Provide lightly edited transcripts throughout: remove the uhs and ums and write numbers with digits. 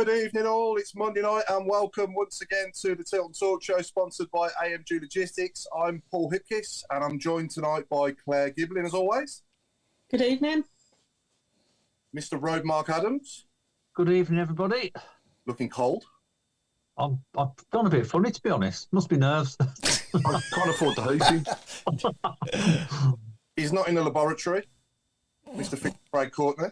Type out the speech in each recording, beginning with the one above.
Good evening all, it's Monday night and welcome once again to the Tilton Talk Show sponsored by AMG Logistics. I'm Paul Hipkiss and I'm joined tonight by Claire Giblin as always. Good evening. Mr. Road Mark Adams. Good evening everybody. Looking cold. I've gone a bit funny to be honest, must be nerves. I can't afford the heating. He's not in the laboratory, Mr. Craig Courtney.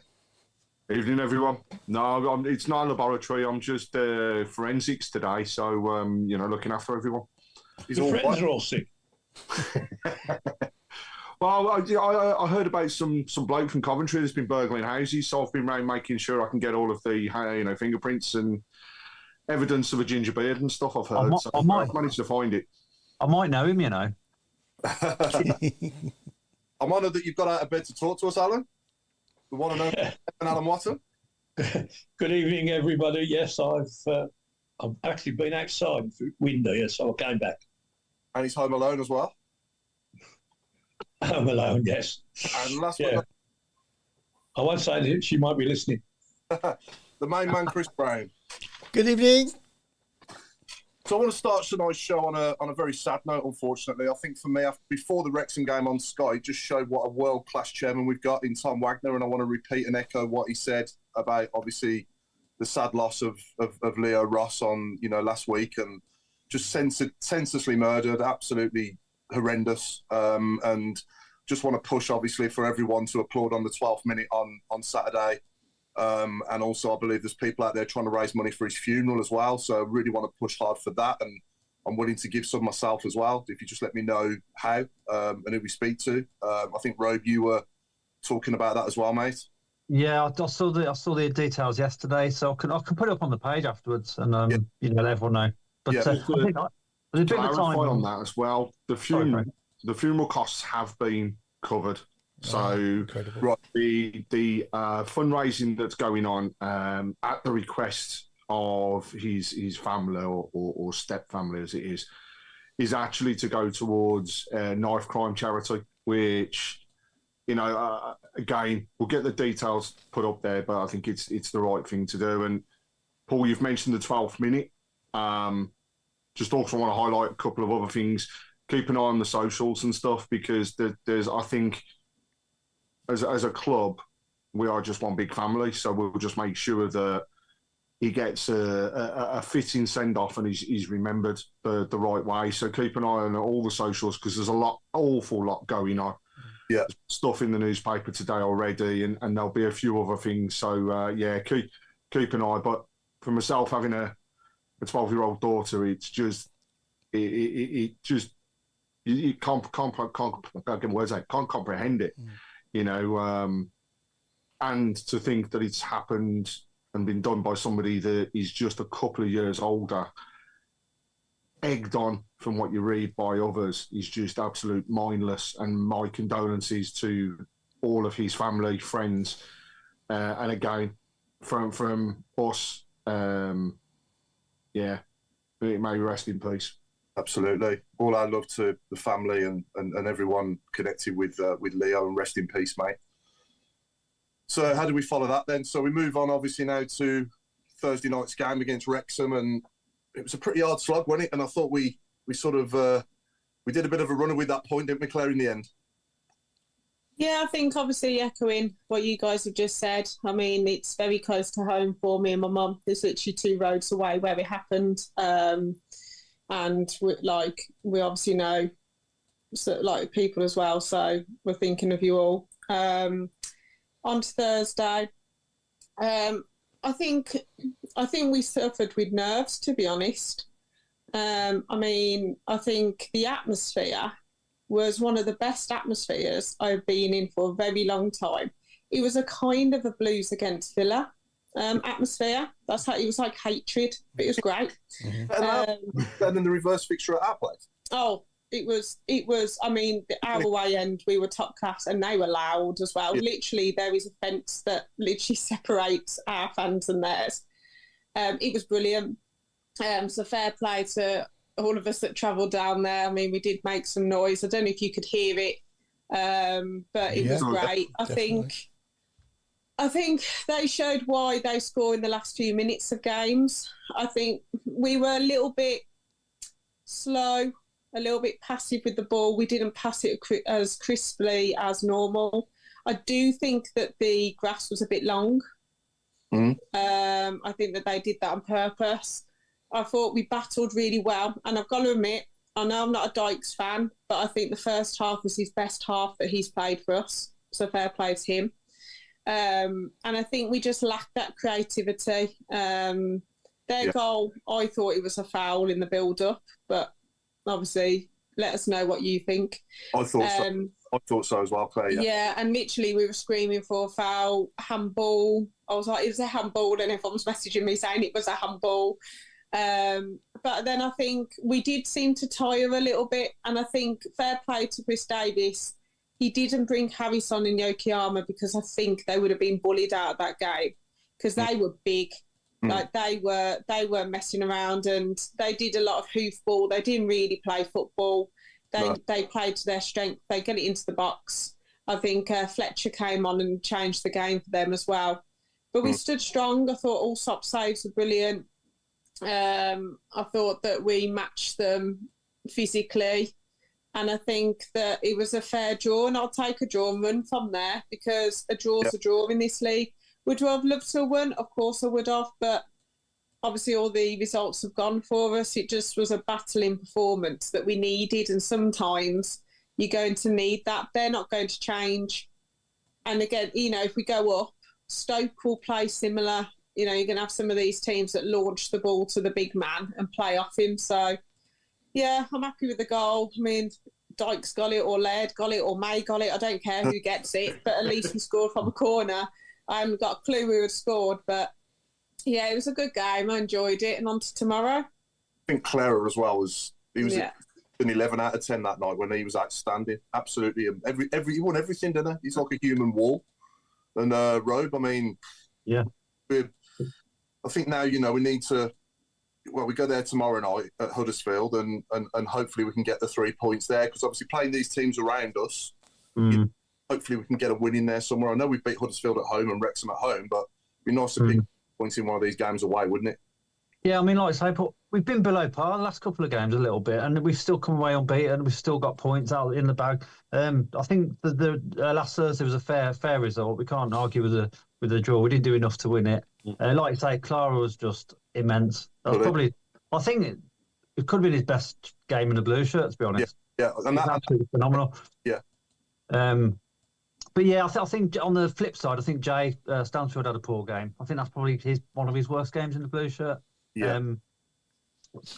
Evening, everyone. No, it's not a laboratory. I'm just forensics today, so looking after everyone. His friends are all sick. Well, I heard about some bloke from Coventry that's been burgling houses, so I've been around making sure I can get all of the fingerprints and evidence of a ginger beard and stuff. I've heard, I've managed to find it. I might know him, you know. I'm honoured that you've got out of bed to talk to us, Alan. The one and only Alan Watson. Good evening, everybody. Yes, I've actually been outside for window here, so I came back. And he's home alone as well. Home alone, yes. And last I won't say that she might be listening. the main man, Chris Brown. Good evening. So I want to start tonight's show on a very sad note, unfortunately. I think for me, before the Wrexham game on Sky, it just showed what a world-class chairman we've got in Tom Wagner, and I want to repeat and echo what he said about, obviously, the sad loss of Leo Ross on, last week, and just senselessly murdered, absolutely horrendous, and just want to push, obviously, for everyone to applaud on the 12th minute on Saturday. And also, I believe there's people out there trying to raise money for his funeral as well. So I really want to push hard for that. And I'm willing to give some myself as well, if you just let me know how and who we speak to. I think, Robe, you were talking about that as well, mate. Yeah, I saw the details yesterday, so I can put it up on the page afterwards and let everyone know. But I think there's a bit of time on that as well. The funeral costs have been covered. So the fundraising that's going on at the request of his family or step family as it is actually to go towards knife crime charity, which again we'll get the details put up there, but I think it's the right thing to do. And Paul, you've mentioned the 12th minute. Just also want to highlight a couple of other things. Keep an eye on the socials and stuff, because there's I think. As a club, we are just one big family, so we'll just make sure that he gets a fitting send-off and he's remembered the right way. So keep an eye on all the socials, because there's awful lot going on. Yeah, there's stuff in the newspaper today already, and there'll be a few other things. So keep an eye. But for myself, having a 12-year-old daughter, it's just you can't comprehend it. And to think that it's happened and been done by somebody that is just a couple of years older, egged on from what you read by others, is just absolute mindless. And my condolences to all of his family, friends, and again, from us, may rest in peace. Absolutely. All our love to the family and everyone connected with Leo, and rest in peace, mate. So how do we follow that then? So we move on, obviously, now to Thursday night's game against Wrexham, and it was a pretty hard slog, wasn't it? And I thought we sort of we did a bit of a runner with that point, didn't we, Claire, in the end? Yeah, I think obviously echoing what you guys have just said. I mean, it's very close to home for me and my mum. There's literally 2 roads away where it happened. And we obviously know people as well, so we're thinking of you all. On to Thursday, I think we suffered with nerves, to be honest. I think the atmosphere was one of the best atmospheres I've been in for a very long time. It was a kind of a Blues against Villa atmosphere. That's how it was, like hatred, but it was great. Better than the reverse fixture at our place. Oh, it was. I mean, our away end, we were top class, and they were loud as well. Yeah. Literally, there is a fence that literally separates our fans and theirs. It was brilliant. So fair play to all of us that travelled down there. I mean, we did make some noise. I don't know if you could hear it, but it was great. I think. Definitely. I think, I think we suffered with nerves, to be honest. I mean, I think the atmosphere was one of the best atmospheres I've been in for a very long time. It was a kind of a Blues against Villa atmosphere. I think they showed why they score in the last few minutes of games. I think we were a little bit slow, a little bit passive with the ball. We didn't pass it as crisply as normal. I do think that the grass was a bit long. I think that they did that on purpose. I thought we battled really well. And I've got to admit, I know I'm not a Dykes fan, but I think the first half was his best half that he's played for us. So fair play to him. And I think we just lacked that creativity. Their goal, I thought it was a foul in the build-up, but obviously, let us know what you think. I thought so. I thought so as well, Claire. Yeah, and literally we were screaming for a foul, handball. I was like, it was a handball, and everyone was messaging me saying it was a handball. But then I think we did seem to tire a little bit, and I think fair play to Chris Davis. He didn't bring Harrison and Yokoyama because I think they would have been bullied out of that game because they were big. Like they were messing around and they did a lot of hoofball. They didn't really play football. They played to their strength. They get it into the box. I think Fletcher came on and changed the game for them as well. But we stood strong. I thought all stop saves were brilliant. I thought that we matched them physically. And I think that it was a fair draw. And I'll take a draw and run from there because a draw's a draw in this league. Would I have loved to have won? Of course I would have. But obviously all the results have gone for us. It just was a battling performance that we needed. And sometimes you're going to need that. They're not going to change. And again, if we go up, Stoke will play similar. You're going to have some of these teams that launch the ball to the big man and play off him. So, yeah, I'm happy with the goal. I mean, Dykes got it or Laird got it or May got it. I don't care who gets it. But at least we scored from a corner. I haven't got a clue who had scored. But, yeah, it was a good game. I enjoyed it. And on to tomorrow. I think Clara as well he was an 11 out of 10 that night when he was outstanding. Absolutely. He won everything, didn't he? He's like a human wall. And Robe, I mean, I think now, we need to, we go there tomorrow night at Huddersfield and hopefully we can get the 3 points there because obviously playing these teams around us, hopefully we can get a win in there somewhere. I know we beat Huddersfield at home and Wrexham at home, but it'd be nice to pick points in one of these games away, wouldn't it? Yeah, I mean, like I say, but we've been below par the last couple of games a little bit, and we've still come away unbeaten. We've still got points out in the bag. I think the last Thursday was a fair result. We can't argue with the draw. We didn't do enough to win it. Like you say, Clara was just immense. Probably, I think it could have been his best game in the blue shirt, to be honest. Yeah, and that's absolutely phenomenal. Yeah. But yeah, I think on the flip side, I think Jay Stansfield had a poor game. I think that's probably one of his worst games in the blue shirt. Yeah.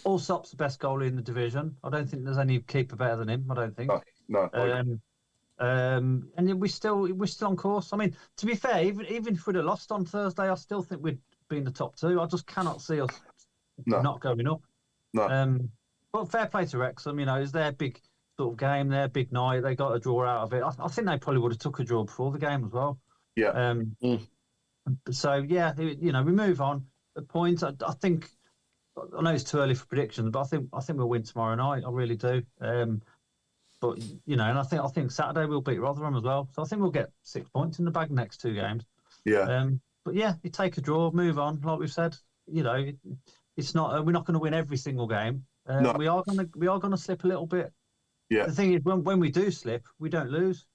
Allsop's the best goalie in the division. I don't think there's any keeper better than him. I don't think. No. And we're still on course. I mean, to be fair, even if we'd have lost on Thursday, I still think we'd be in the top two. I just cannot see us not going up. No. But fair play to Wrexham. It's their big sort of game, their big night. They got a draw out of it. I think they probably would have took a draw before the game as well. Yeah. So yeah, we move on. The points. I think. I know it's too early for predictions, but I think we'll win tomorrow night. I really do. But and I think Saturday we'll beat Rotherham as well. So I think we'll get 6 points in the bag next two games. Yeah. But yeah, you take a draw, move on. Like we've said, it's not. We're not going to win every single game. No. We are going to slip a little bit. Yeah. The thing is, when we do slip, we don't lose.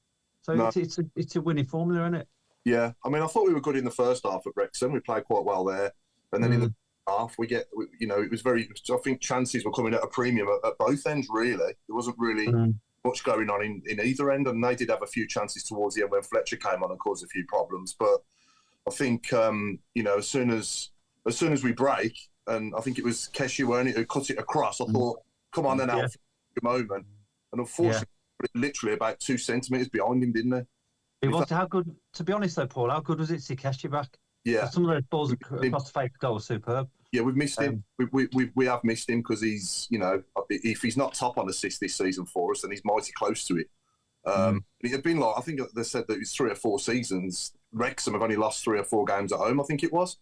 So No. it's a winning formula, isn't it? Yeah. I mean, I thought we were good in the first half at Wrexham. We played quite well there, and then in the half it was very. I think chances were coming at a premium at both ends. Really, there wasn't really much going on in either end, and they did have a few chances towards the end when Fletcher came on and caused a few problems. But I think as soon as we break, and I think it was Keshu who cut it across. I thought, come on, then out for a moment, and unfortunately, literally about 2 centimetres behind him, didn't they? It was how good. To be honest, though, Paul, how good was it to see Keshu back? Yeah, some of those balls across the face goal were superb. Yeah, we've missed him. We have missed him because he's, if he's not top on assists this season for us, then he's mighty close to it. It had been I think they said that it was 3 or 4 seasons. Wrexham have only lost 3 or 4 games at home, I think it was.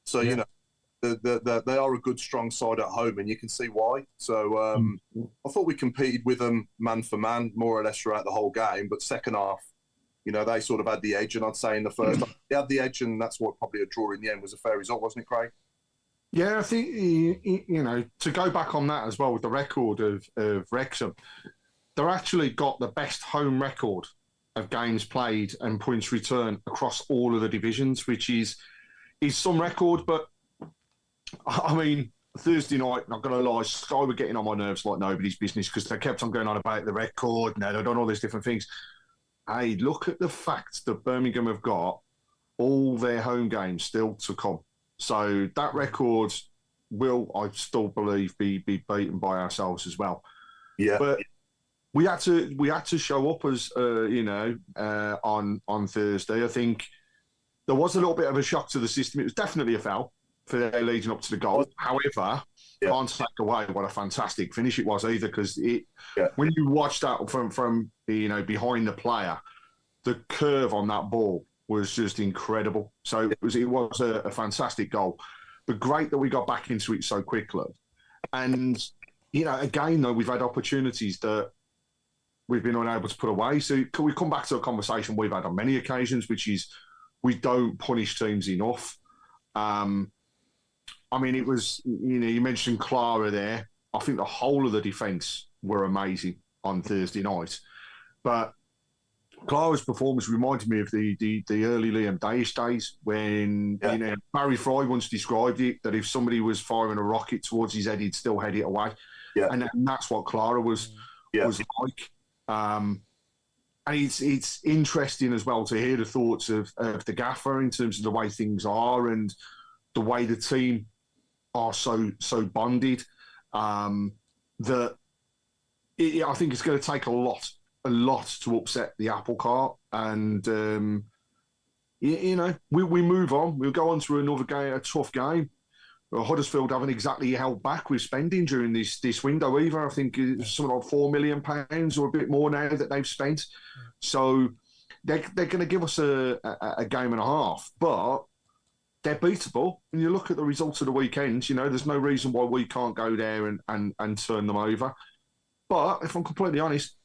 So, they are a good, strong side at home, and you can see why. So I thought we competed with them man for man, more or less throughout the whole game. But second half, You know, they sort of had the edge, and I'd say in the first, they had the edge, and that's what probably a draw in the end was a fair result, wasn't it, Craig? Yeah, I think, you know, to go back on that as well with the record of Wrexham, they're actually got the best home record of games played and points return across all of the divisions, which is some record. But, I mean, Thursday night, not going to lie, Sky were getting on my nerves like nobody's business because they kept on going on about the record and they've done all these different things. Hey, look at the fact that Birmingham have got all their home games still to come. So that record will, I still believe, be beaten by ourselves as well. Yeah. But we had to show up as on Thursday. I think there was a little bit of a shock to the system. It was definitely a foul for their leading up to the goal. However, can't take away what a fantastic finish it was either, because when you watch that from behind the player, the curve on that ball was just incredible. So it was a fantastic goal, but great that we got back into it so quickly. And again though, we've had opportunities that we've been unable to put away. So can we come back to a conversation we've had on many occasions, which is we don't punish teams enough. I mean, it was, you mentioned Clara there. I think the whole of the defence were amazing on Thursday night. But Clara's performance reminded me of the early Liam Dayish days when Barry Fry once described it, that if somebody was firing a rocket towards his head, he'd still head it away. Yeah. And that's what Clara was like. And it's interesting as well to hear the thoughts of the gaffer in terms of the way things are and the way the team are so bonded, that I think it's going to take a lot to upset the apple cart. And, we move on. We'll go on to another game, a tough game. Huddersfield haven't exactly held back with spending during this window either. I think it's something like £4 million or a bit more now that they've spent. So they're going to give us a game and a half, but they're beatable. And you look at the results of the weekend, there's no reason why we can't go there and turn them over. But if I'm completely honest,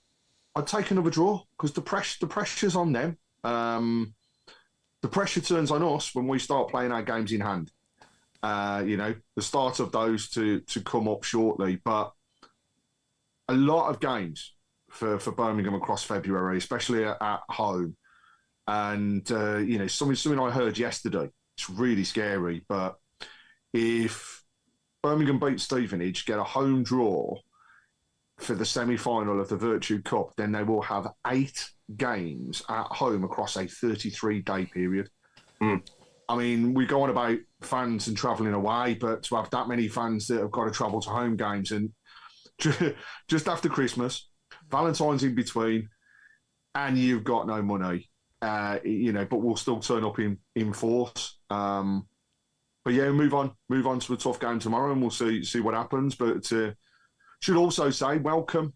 I'd take another draw because the pressure's on them. The pressure turns on us when we start playing our games in hand. The start of those to come up shortly. But a lot of games for Birmingham across February, especially at home. And, something I heard yesterday, it's really scary, but if Birmingham beat Stevenage, get a home draw for the semi-final of the Virtue Cup, then they will have 8 games at home across a 33-day period. I mean, we go on about fans and travelling away, but to have that many fans that have got to travel to home games and just after Christmas, Valentine's in between, and you've got no money, but we'll still turn up in force. But yeah, move on to a tough game tomorrow, and we'll see what happens. But should also say welcome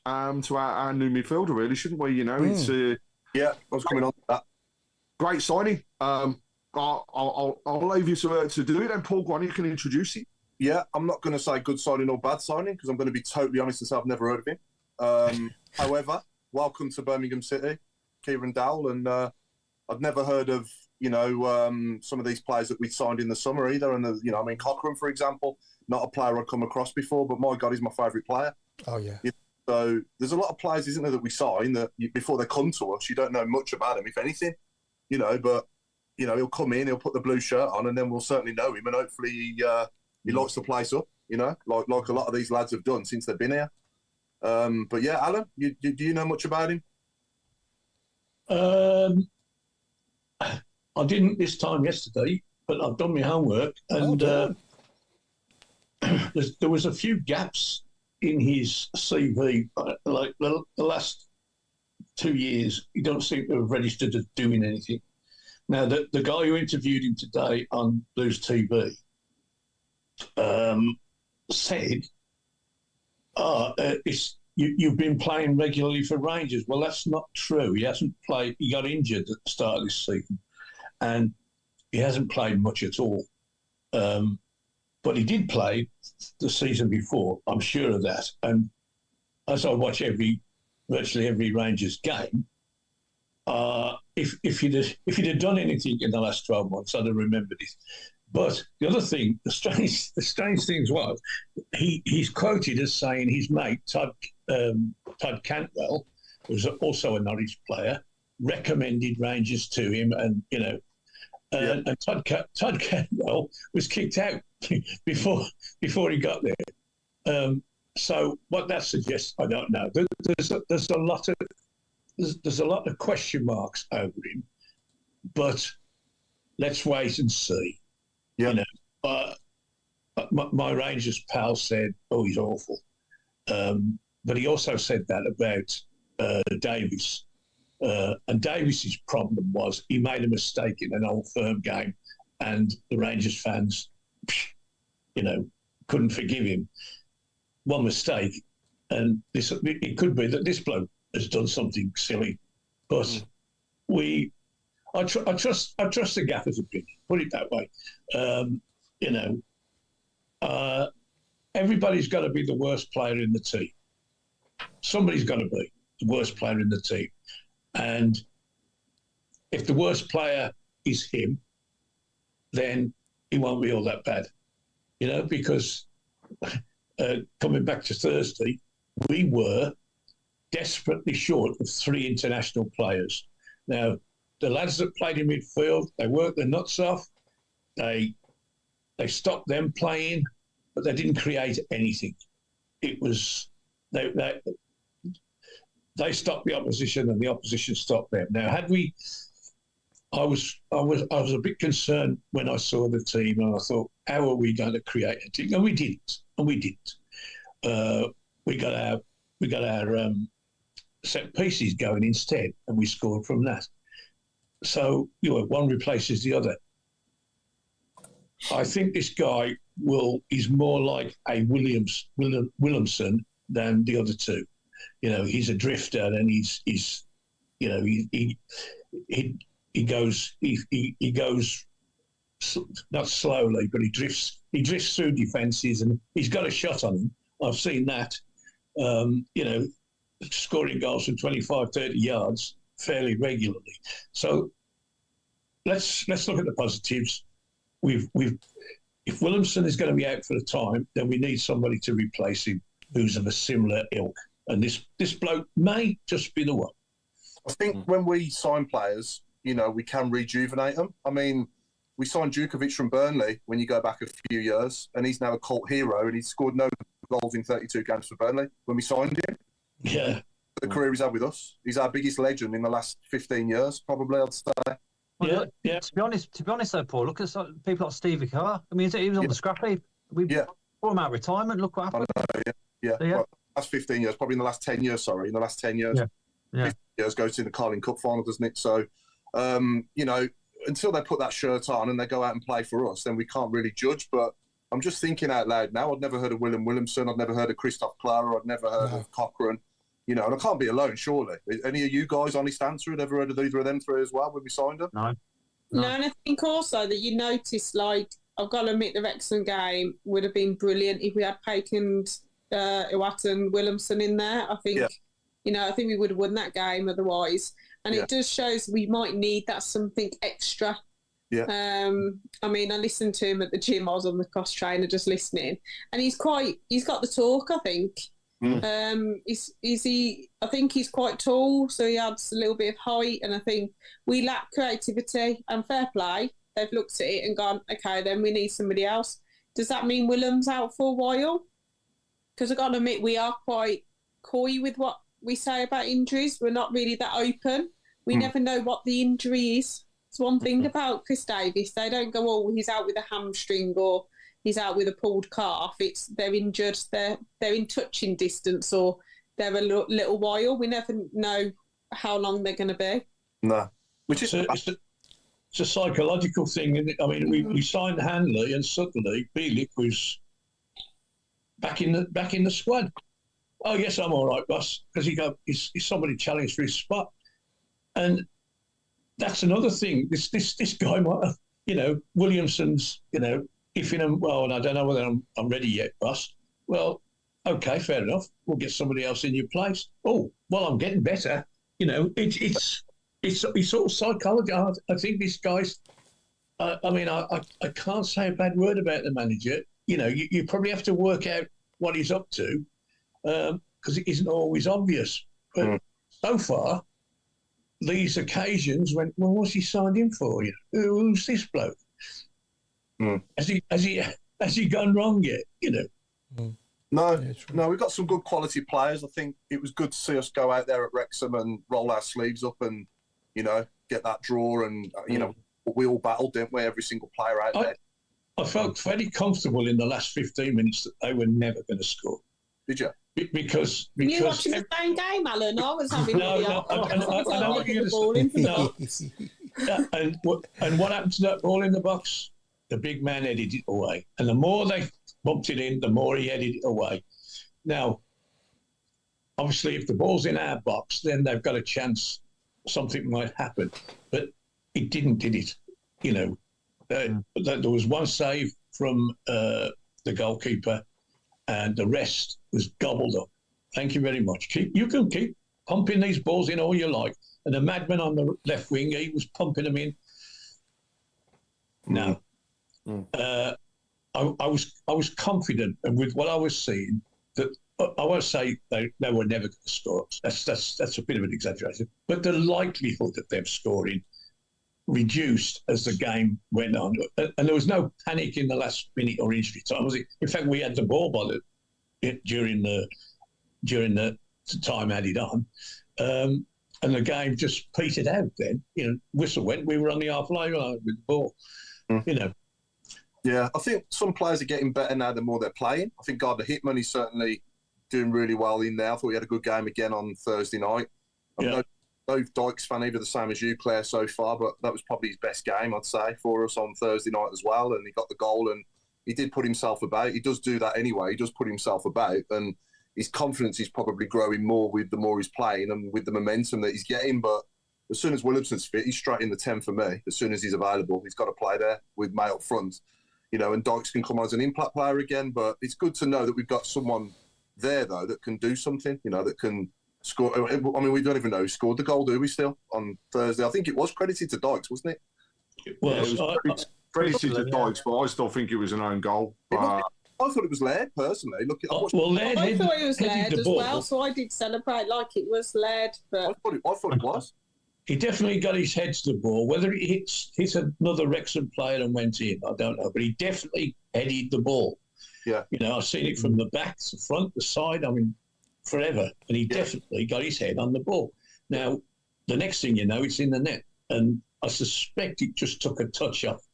to our new midfielder, really, shouldn't we? It's I was coming on to that. Great signing. I'll leave you to do it, and Paul, go on, you can introduce it. Yeah, I'm not going to say good signing or bad signing because I'm going to be totally honest and say I've never heard of him. However, welcome to Birmingham City, Kieran Dowell, and I've never heard of some of these players that we signed in the summer either. And Cochrane, for example, not a player I've come across before, but my God, he's my favourite player. Oh yeah. So there's a lot of players, isn't there, that we sign that before they come to us, you don't know much about him, if anything, But he'll come in, he'll put the blue shirt on, and then we'll certainly know him, and hopefully he lights the place up, like a lot of these lads have done since they've been here. But yeah, Alan, do you know much about him? I didn't this time yesterday, but I've done my homework, and there was a few gaps in his CV. Like the last 2 years, he don't seem to have registered as doing anything. Now, the guy who interviewed him today on Blues TV said, you've been playing regularly for Rangers. Well, that's not true. He hasn't played. He got injured at the start of this season, and he hasn't played much at all. But he did play the season before, I'm sure of that. And as I watch virtually every Rangers game, If you'd have done anything in the last 12 months, I'd have remembered it. But the other thing, the strange thing was, he's quoted as saying his mate Todd Cantwell, who's also a Norwich player, recommended Rangers to him, and and Todd Cantwell was kicked out before he got there. So what that suggests, I don't know. There's a lot of question marks over him, but let's wait and see. Yeah. My Rangers pal said, "Oh, he's awful," but he also said that about Davies. And Davies's problem was he made a mistake in an Old Firm game, and the Rangers fans, couldn't forgive him. One mistake, and it could be that this bloke has done something silly, but I trust the gaffer's opinion. Put it that way. Everybody's got to be the worst player in the team. Somebody's got to be the worst player in the team. And if the worst player is him, then he won't be all that bad, because coming back to Thursday, we were desperately short of 3 international players. Now, the lads that played in midfield, they worked their nuts off. They stopped them playing, but they didn't create anything. It was they stopped the opposition, and the opposition stopped them. Now, I was a bit concerned when I saw the team, and I thought, how are we going to create anything? And we didn't. We got our set pieces going instead, and we scored from that. So one replaces the other. I think this guy is more like a Williamson than the other two. He's a drifter, and he goes not slowly, but he drifts through defences, and he's got a shot on him. I've seen that. Scoring goals from 25, 30 yards fairly regularly. So let's look at the positives. If Williamson is going to be out for a time, then we need somebody to replace him who's of a similar ilk. And this bloke may just be the one. I think when we sign players, we can rejuvenate them. I mean, we signed Djukovic from Burnley when you go back a few years, and he's now a cult hero, and he's scored no goals in 32 games for Burnley when we signed him. Yeah. The career he's had with us. He's our biggest legend in the last 15 years, probably, I'd say. Well, yeah. To be honest, though, Paul, look at people like Stevie Carr. I mean, he was on the scrap heap. We brought him out of retirement. Look what happened. I know, yeah. Well, that's 15 years, probably in the last 10 years, sorry. In the last 10 years. Yeah. 15 years goes to the Carling Cup final, doesn't it? So, until they put that shirt on and they go out and play for us, then we can't really judge. But I'm just thinking out loud now. I'd never heard of Williamson. I'd never heard of Christoph Clara. I'd never heard of Cochrane. And I can't be alone, surely. Any of you guys, honest answer, had ever heard of either of them three as well when we signed them? No, and I think also that you notice, I've got to admit, the Wrexham game would have been brilliant if we had Paik and Iwat and Williamson in there. I think, I think we would have won that game otherwise. And it just shows we might need that something extra. Yeah. I mean, I listened to him at the gym. I was on the cross trainer just listening, and he's got the talk, I think. I think he's quite tall, so he adds a little bit of height, and I think we lack creativity and fair play. They've looked at it and gone, okay, then we need somebody else. Does that mean Willem's out for a while? Because I've got to admit, we are quite coy with what we say about injuries. We're not really that open. We never know what the injury is. It's one thing about Chris Davies. They don't go, oh, he's out with a hamstring or he's out with a pulled calf. It's they're injured, they're in touching distance, or they're a little while. We never know how long they're going to be. No, which is it's a psychological thing. Isn't it? I mean, we signed Hanley, and suddenly Bielik was back in the squad. Oh yes, I'm all right, boss, because he's somebody challenged for his spot, and that's another thing. This guy might, Williamson's, if in well, and I don't know whether I'm ready yet, boss. Well, okay, fair enough. We'll get somebody else in your place. Oh, well, I'm getting better. It's it's all psychology. I think this guy's. I can't say a bad word about the manager. You know, you probably have to work out what he's up to because it isn't always obvious. But so far, these occasions when, well, what's he signed in for? You know, who's this bloke? Has he gone wrong yet? You know. No, we've got some good quality players. I think it was good to see us go out there at Wrexham and roll our sleeves up and, you know, get that draw. And, you know, we all battled, didn't we? Every single player out there. I felt very comfortable in the last 15 minutes that they were never going to score. Did you? Because you watching the same game, Alan? I was having I know what you're going to say. And what happened to that ball in the box? The big man headed it away. And the more they bumped it in, the more he headed it away. Now, obviously, if the ball's in our box, then they've got a chance something might happen. But it didn't, did it? You know, there was one save from the goalkeeper and the rest was gobbled up. Thank you very much. You can keep pumping these balls in all you like. And the madman on the left wing, he was pumping them in. Now, I was confident, and with what I was seeing, that I won't say they were never going to score. That's a bit of an exaggeration. But the likelihood of them scoring reduced as the game went on, and there was no panic in the last minute or injury time. Was it? In fact, we had the ball by during the time added on, and the game just petered out. Then, you know, whistle went. We were on the halfway line with the ball. You know. Yeah, I think some players are getting better now the more they're playing. I think Gardner Hitman is certainly doing really well in there. I thought he had a good game again on Thursday night. I'm no Dykes fan either, the same as you, Claire, so far, but that was probably his best game, I'd say, for us on Thursday night as well. And he got the goal and he did put himself about. He does do that anyway. He does put himself about, and his confidence is probably growing more with the more he's playing and with the momentum that he's getting. But as soon as Williamson's fit, he's straight in the 10 for me. As soon as he's available, he's got to play there with May up front. You know, and Dykes can come on as an impact player again. But it's good to know that we've got someone there, though, that can do something, you know, that can score. I mean, we don't even know who scored the goal, do we, still, on Thursday? I think it was credited to Dykes, wasn't it? Well, it was credited to Dykes, but I still think it was an own goal. I thought it was Laird, personally. I thought it was Laird as well, so I did celebrate like it was Laird. But I thought it was. He definitely got his head to the ball. Whether it hit another Wrexham player and went in, I don't know. But he definitely headed the ball. Yeah. You know, I've seen it from the back, the front, the side, I mean, forever. And he definitely got his head on the ball. Now, the next thing you know, it's in the net. And I suspect it just took a touch off.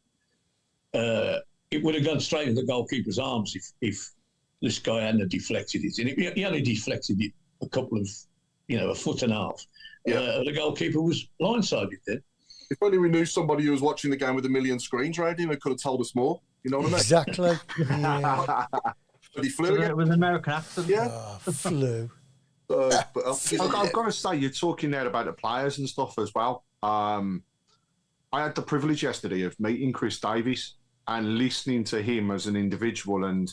It would have gone straight into the goalkeeper's arms if this guy hadn't deflected it. And he only deflected it a couple of, a foot and a half. Yeah. The goalkeeper was blindsided then. If only we knew somebody who was watching the game with a million screens around him and could have told us more. You know what I mean? Exactly. Yeah. But he flew again. With an American accent. Yeah. Flew. I've got to say, you're talking there about the players and stuff as well. I had the privilege yesterday of meeting Chris Davies and listening to him as an individual and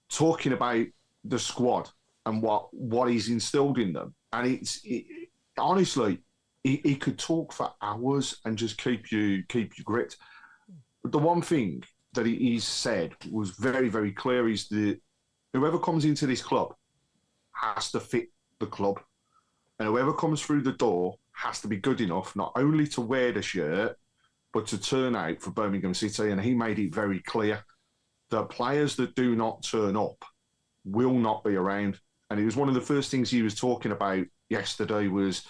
talking about the squad and what he's instilled in them. And honestly, he could talk for hours and just keep you gripped. But the one thing that he said was very, very clear is that whoever comes into this club has to fit the club. And whoever comes through the door has to be good enough not only to wear the shirt, but to turn out for Birmingham City. And he made it very clear that players that do not turn up will not be around. And it was one of the first things he was talking about yesterday was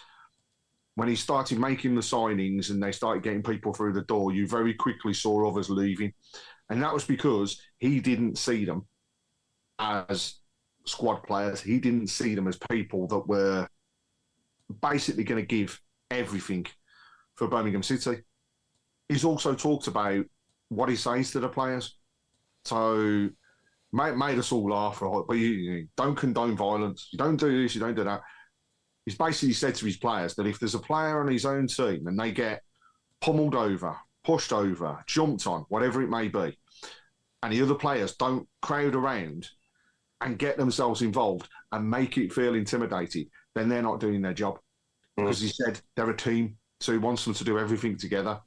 when he started making the signings and they started getting people through the door, you very quickly saw others leaving. And that was because he didn't see them as squad players. He didn't see them as people that were basically going to give everything for Birmingham City. He's also talked about what he says to the players. So made us all laugh, right? But you don't condone violence. You don't do this, you don't do that. He's basically said to his players that if there's a player on his own team and they get pummeled over, pushed over, jumped on, whatever it may be, and the other players don't crowd around and get themselves involved and make it feel intimidated, then they're not doing their job. because he said they're a team, so he wants them to do everything together.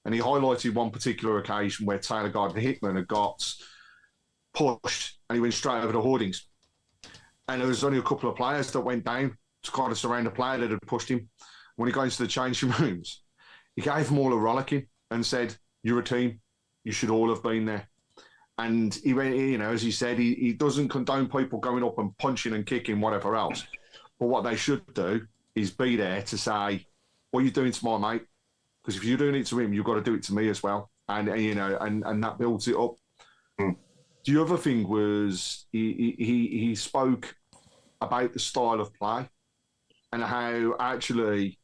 And he highlighted one particular occasion where Taylor Gardner-Hickman had got pushed and he went straight over the hoardings. And there was only a couple of players that went down to kind of surround the player that had pushed him. When he got into the changing rooms, he gave them all a rollicking and said, "You're a team. You should all have been there." And he went, as he said, he doesn't condone people going up and punching and kicking, whatever else. But what they should do is be there to say, "What are you doing to my mate? Because if you're doing it to him, you've got to do it to me as well." And that builds it up. The other thing was he spoke about the style of play and how actually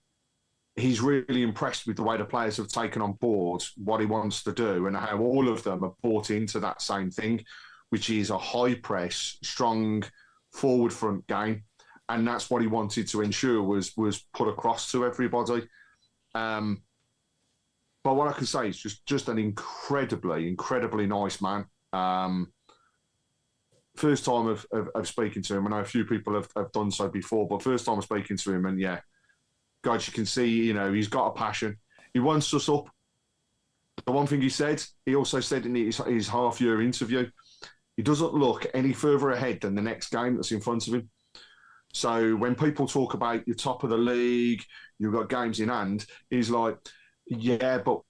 he's really impressed with the way the players have taken on board what he wants to do and how all of them have bought into that same thing, which is a high press, strong forward front game. And that's what he wanted to ensure was put across to everybody. But what I can say is just an incredibly, incredibly nice man. First time of speaking to him. I know a few people have done so before, but first time of speaking to him, and yeah, guys, you can see, he's got a passion. He wants us up. The one thing he also said in his half-year interview, he doesn't look any further ahead than the next game that's in front of him. So when people talk about your top of the league, you've got games in hand, he's like, yeah, but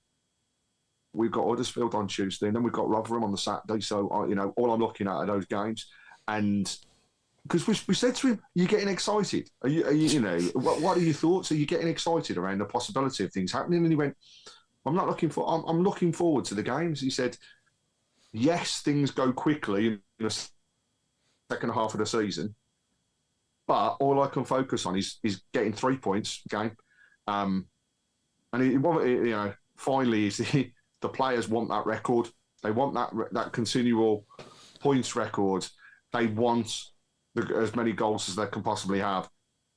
we've got Huddersfield on Tuesday, and then we've got Rotherham on the Saturday. So, all I'm looking at are those games. And because we said to him, "You're getting excited. Are you what are your thoughts? Are you getting excited around the possibility of things happening?" And he went, I'm looking forward to the games. He said, yes, things go quickly in the second half of the season, but all I can focus on is getting 3 points a game. And finally, the players want that record. They want that continual points record. They want as many goals as they can possibly have.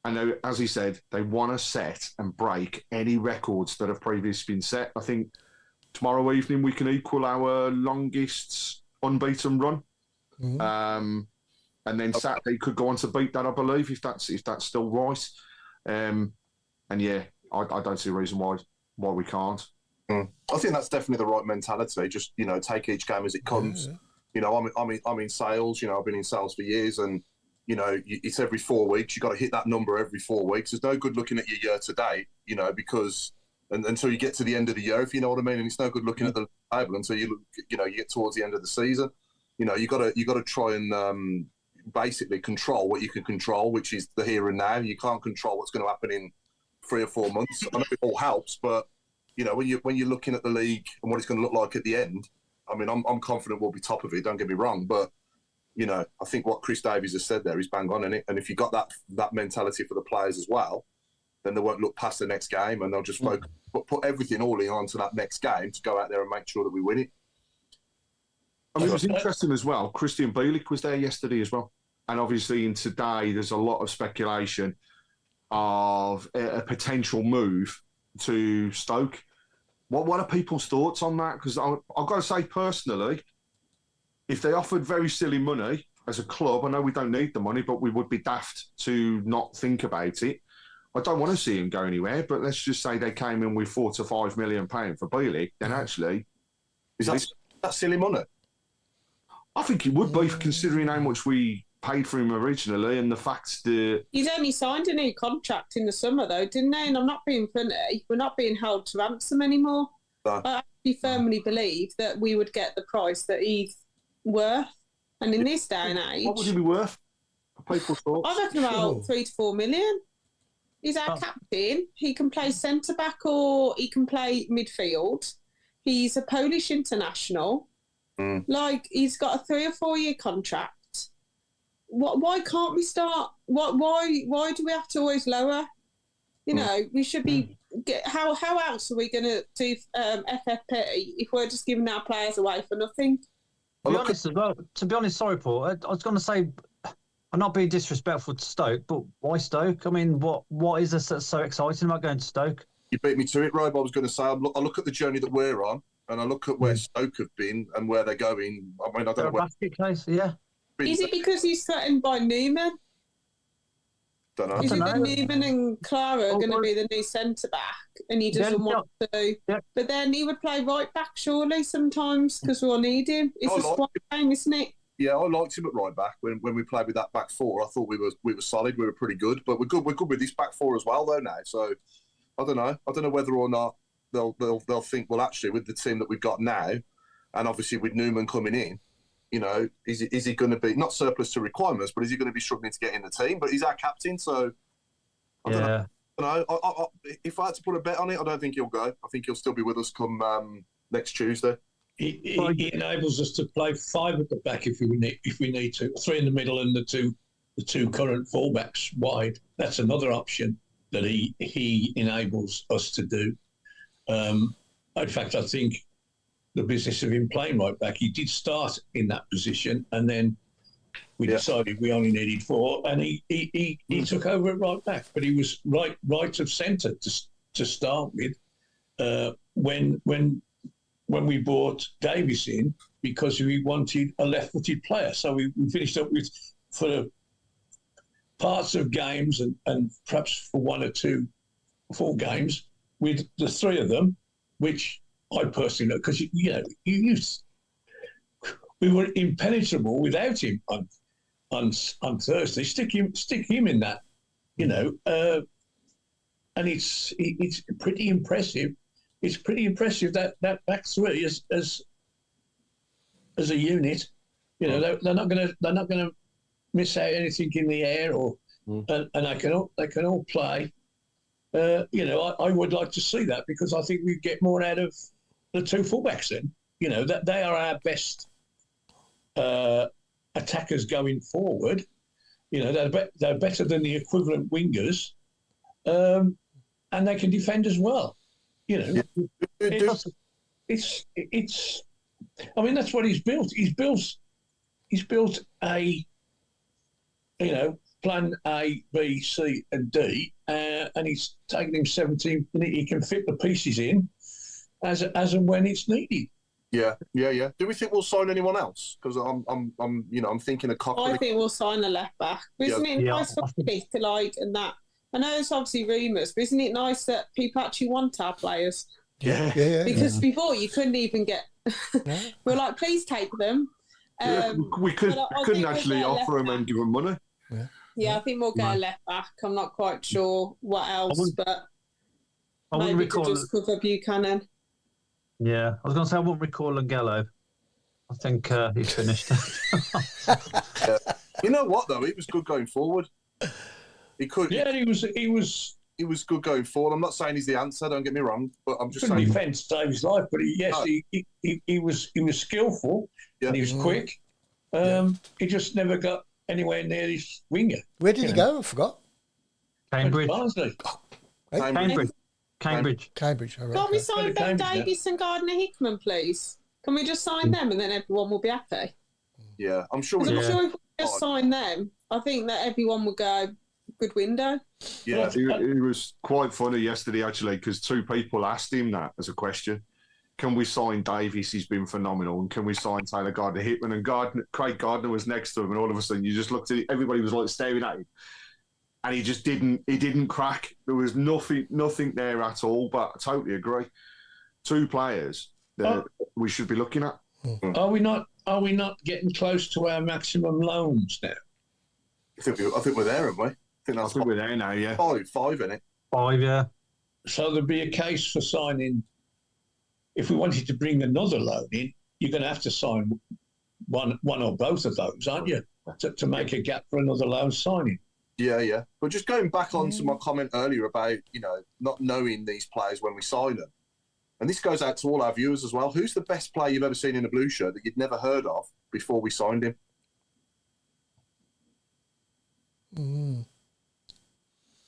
And as he said, they want to set and break any records that have previously been set. I think tomorrow evening we can equal our longest unbeaten run. Mm-hmm. And then Saturday could go on to beat that, I believe, if that's still right. And yeah, I don't see a reason why we can't. I think that's definitely the right mentality. Just take each game as it comes. Yeah. I'm in sales. I've been in sales for years, and it's every 4 weeks. You've got to hit that number every 4 weeks. There's no good looking at your year to date, because until you get to the end of the year, if you know what I mean. And it's no good looking at the table until you get towards the end of the season. You got to try and basically control what you can control, which is the here and now. You can't control what's going to happen in 3 or 4 months. I know it all helps, but when you're looking at the league and what it's going to look like at the end, I mean, I'm confident we'll be top of it. Don't get me wrong, but I think what Chris Davies has said there is bang on in it. And if you got that mentality for the players as well, then they won't look past the next game and they'll just focus, put everything all in onto that next game to go out there and make sure that we win it. I mean, it was interesting as well. Christian Bielik was there yesterday as well, and obviously in today there's a lot of speculation of a potential move to Stoke. What are people's thoughts on that? Because I've got to say, personally, if they offered very silly money as a club, I know we don't need the money, but we would be daft to not think about it. I don't want to see him go anywhere, but let's just say they came in with £4 to £5 million for Bielik, then actually... Is that silly money? I think it would be, considering how much we paid for him originally and the fact that... He's only signed a new contract in the summer, though, didn't they? And I'm not being funny. We're not being held to ransom anymore. No. I actually firmly believe that we would get the price that he's worth. And in this day and age... What would he be worth? People's thoughts? I reckon about 3 to 4 million. He's our captain. He can play centre-back or he can play midfield. He's a Polish international. He's got a 3 or 4 year contract. Why can't we start? Why do we have to always lower? We should be. How else are we going to do FFP if we're just giving our players away for nothing? To be honest, sorry, Paul. I was going to say, I'm not being disrespectful to Stoke, but why Stoke? I mean, what is that's so exciting about going to Stoke? You beat me to it, Rob. I was going to say, I look at the journey that we're on, and I look at where Stoke have been and where they're going. I mean, I don't know. Basket case, yeah. Is it because he's threatened by Newman? Don't know. Is it that Newman and Clara are going to be the new centre back, and he doesn't want to? Yeah. But then he would play right back surely sometimes because we'll need him. It's a squad game, isn't it? Yeah, I liked him at right back when we played with that back four. I thought we were solid. We were pretty good, but we're good with this back four as well though now. So I don't know. I don't know whether or not they'll think, well, actually, with the team that we've got now, and obviously with Newman coming in, you know, is he going to be not surplus to requirements, but is he going to be struggling to get in the team? But he's our captain, so I don't know. I, if I had to put a bet on it, I don't think he'll go. I think he'll still be with us come next Tuesday. He enables us to play 5 at the back if we need to, 3 in the middle and the two current fullbacks wide. That's another option that he enables us to do. In fact, I think the business of him playing right back, he did start in that position, and then we decided we only needed 4, and he took over at right back, but he was right of centre to start with when we brought Davies in, because we wanted a left-footed player. So we finished up with, for parts of games and perhaps for 1 or 2 full games, with the 3 of them, which I personally know, because we were impenetrable without him on Thursday. Stick him in that, and it's pretty impressive. It's pretty impressive that back 3 as a unit. They're not gonna miss out anything in the air, and they can all play. I would like to see that, because I think we get more out of the 2 fullbacks. Then that they are our best attackers going forward. They're better than the equivalent wingers, and they can defend as well. It's. I mean, that's what he's built. He's built a, plan A, B, C, and D, and he's taken him 17. He can fit the pieces in as and when it's needed. Yeah. Do we think we'll sign anyone else? Because I'm thinking of Cochrane. I think we'll sign a left back. Isn't it nice for Pick and that? I know it's obviously rumours, but isn't it nice that people actually want our players? Yeah. Because before you couldn't even get. We're like, please take them. We couldn't actually offer them and give them money. Yeah, I think we'll get a left back. I'm not quite sure what else, but maybe to just cover Buchanan. Yeah, I was going to say I wouldn't recall Langello. I think he's finished. You know what though? He was good going forward. He could. Yeah, he was good going forward. I'm not saying he's the answer. Don't get me wrong, but I'm just saying. Couldn't defend to save his life, but he was skillful and he was quick. He just never got anywhere near his winger. Where did he go? I forgot. Cambridge. Cambridge. All right. Can't we sign Ben Davies and Gardner Hickman, please? Can we just sign them and then everyone will be happy? Yeah, I'm sure. I'm sure if we just sign them, I think that everyone will go, good window. Yeah, it was quite funny yesterday, actually, because 2 people asked him that as a question. Can we sign Davies? He's been phenomenal. And can we sign Taylor Gardner Hickman? And Craig Gardner was next to him, and all of a sudden you just looked at it, everybody was like staring at him. And he just didn't crack. There was nothing there at all, but I totally agree. 2 players that we should be looking at. Are we not getting close to our maximum loans now? I think we're there, haven't we? I think we're there now, yeah. 5 in it. 5, yeah. So there'd be a case for signing. If we wanted to bring another loan in, you're going to have to sign one or both of those, aren't you, to make a gap for another loan signing? Yeah. But just going back on to my comment earlier about, not knowing these players when we sign them, and this goes out to all our viewers as well. Who's the best player you've ever seen in a blue shirt that you'd never heard of before we signed him?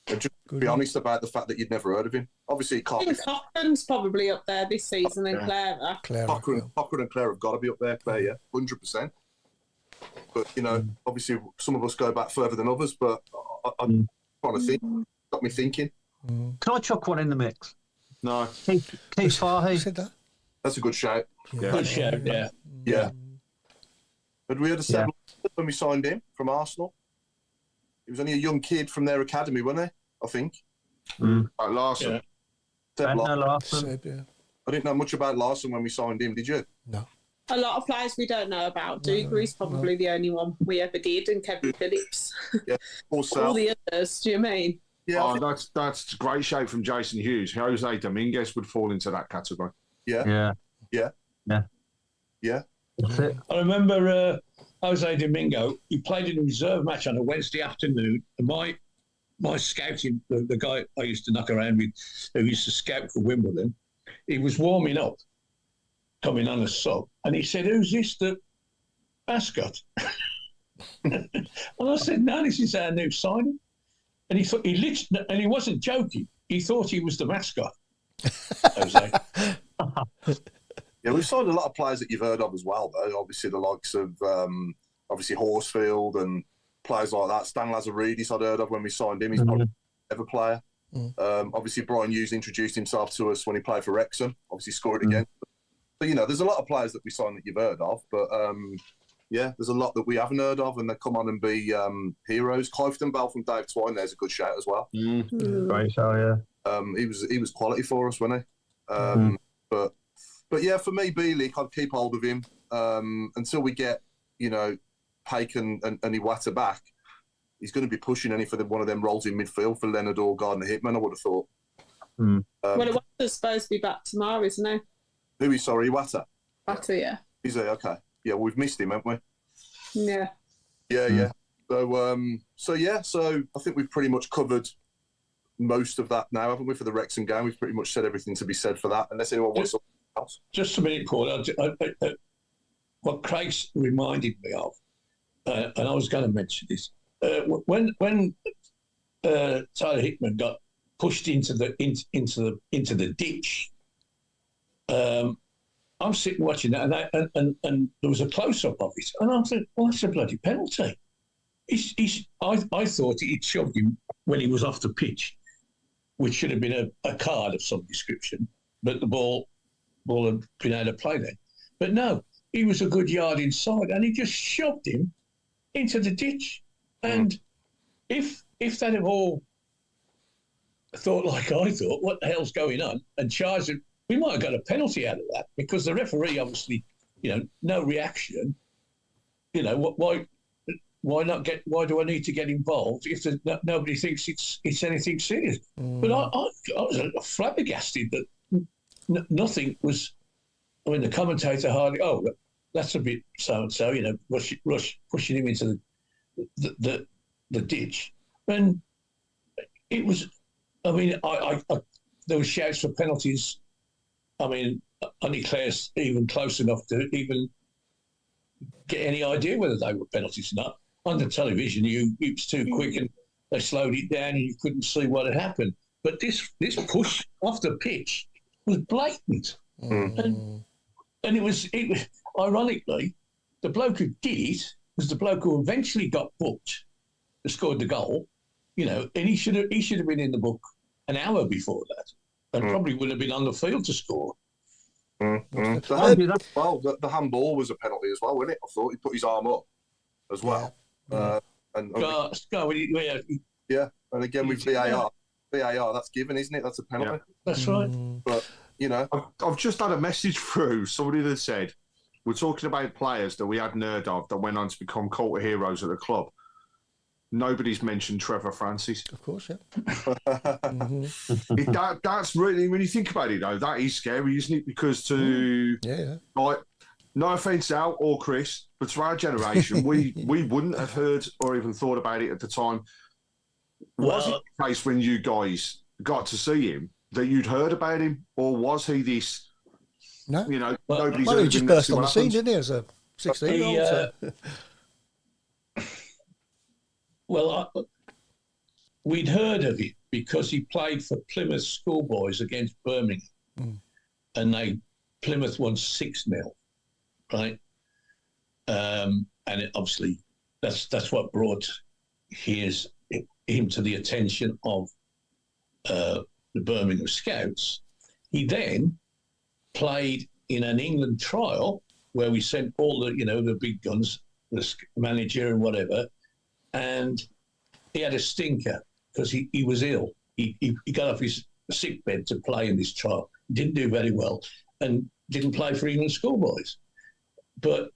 And just be honest about the fact that you'd never heard of him. Obviously, it can't. I think Cochrane's probably up there this season, and Clara. Cochrane and Claire have got to be up there. Claire, yeah, 100%. But obviously, some of us go back further than others. But I'm trying to think. Got me thinking. Can I chuck one in the mix? No. Keith Fahey. Said that? That's a good shout. Yeah. Good shout. Yeah. But we had a 7 when we signed him from Arsenal. was only a young kid from their academy, wasn't he? I think. Larson. Yeah. Larson. I didn't know much about Larson when we signed him. Did you? No. A lot of players we don't know about. Dougarry's probably the only one we ever did, and Kevin Phillips. Yeah. Also, all the others. Do you mean? Yeah. That's a great shout from Jason Hughes. Jose Dominguez would fall into that category. Yeah. That's it. I remember Jose Domingo. He played in a reserve match on a Wednesday afternoon. And my scouting, the guy I used to knock around with, who used to scout for Wimbledon, he was warming up, coming on a sub, and he said, "Who's this? The mascot?" And I said, "No, this is our new signing." And he thought and he wasn't joking. He thought he was the mascot. Jose. Yeah, we've signed a lot of players that you've heard of as well, though. Obviously, the likes of obviously Horsfield and players like that. Stan Lazaridis I'd heard of when we signed him. He's probably ever player. Obviously, Brian Hughes introduced himself to us when he played for Wrexham. Obviously, scored again. But there's a lot of players that we signed that you've heard of. But there's a lot that we haven't heard of, and they come on and be heroes. Clifton Bell from Dave Twine, there's a good shout as well. Great show, yeah. He was quality for us, wasn't he? But yeah, for me, Bielik, I'd keep hold of him until we get, Paik and Iwata back. He's going to be pushing any for one of them roles in midfield for Leonard or Gardner Hitman, I would have thought. Well, Iwata's supposed to be back tomorrow, isn't he? Who is, sorry, Iwata? Iwata, yeah. Is he? Okay. Yeah, we've missed him, haven't we? Yeah. Yeah. So I think we've pretty much covered most of that now, haven't we, for the Wrexham game? We've pretty much said everything to be said for that, unless anyone wants something else. Just a minute, Paul. What Craig's reminded me of, and I was going to mention this, when Tyler Hickman got pushed into the ditch, I'm sitting watching that, and there was a close up of it, and I'm thinking, well, that's a bloody penalty. I thought he'd shoved him when he was off the pitch, which should have been a card of some description, but the ball had been out of play then. But no, he was a good yard inside, and he just shoved him into the ditch. And if they'd have all thought like I thought, what the hell's going on, and charged him, we might have got a penalty out of that, because the referee obviously, no reaction. Why not get? Why do I need to get involved if nobody thinks it's anything serious? But I was flabbergasted that nothing was. I mean, the commentator hardly. Oh, that's a bit so and so. Rush pushing him into the ditch, and it was. I mean, I there were shouts for penalties. I mean, only Claire's even close enough to even get any idea whether they were penalties or not. On the television, it was too quick, and they slowed it down, and you couldn't see what had happened. But this push off the pitch was blatant, and it was ironically, the bloke who did it was the bloke who eventually got booked, who scored the goal, and he should have been in the book an hour before that, and probably would have been on the field to score. The handball was a penalty as well, wasn't it? I thought he put his arm up as well. And again with VAR, that's given, isn't it? That's a penalty. Yeah, that's right. But I've just had a message through somebody that said we're talking about players that we hadn't heard of that went on to become cult of heroes at the club. Nobody's mentioned Trevor Francis. Of course, yeah. That's really, when you think about it, though, that is scary, isn't it? Because no offence, Al or Chris, but to our generation, we wouldn't have heard or even thought about it at the time. Was it the case when you guys got to see him that you'd heard about him, or was he this? No, nobody's he just burst on the scene, didn't he, as a 16-year-old? We'd heard of it because he played for Plymouth Schoolboys against Birmingham, and Plymouth won 6-0, right? And obviously, that's what brought him to the attention of the Birmingham Scouts. He then played in an England trial where we sent all the big guns, the manager and whatever, and he had a stinker because he was ill. He got off his sick bed to play in this trial. Didn't do very well and didn't play for England schoolboys. But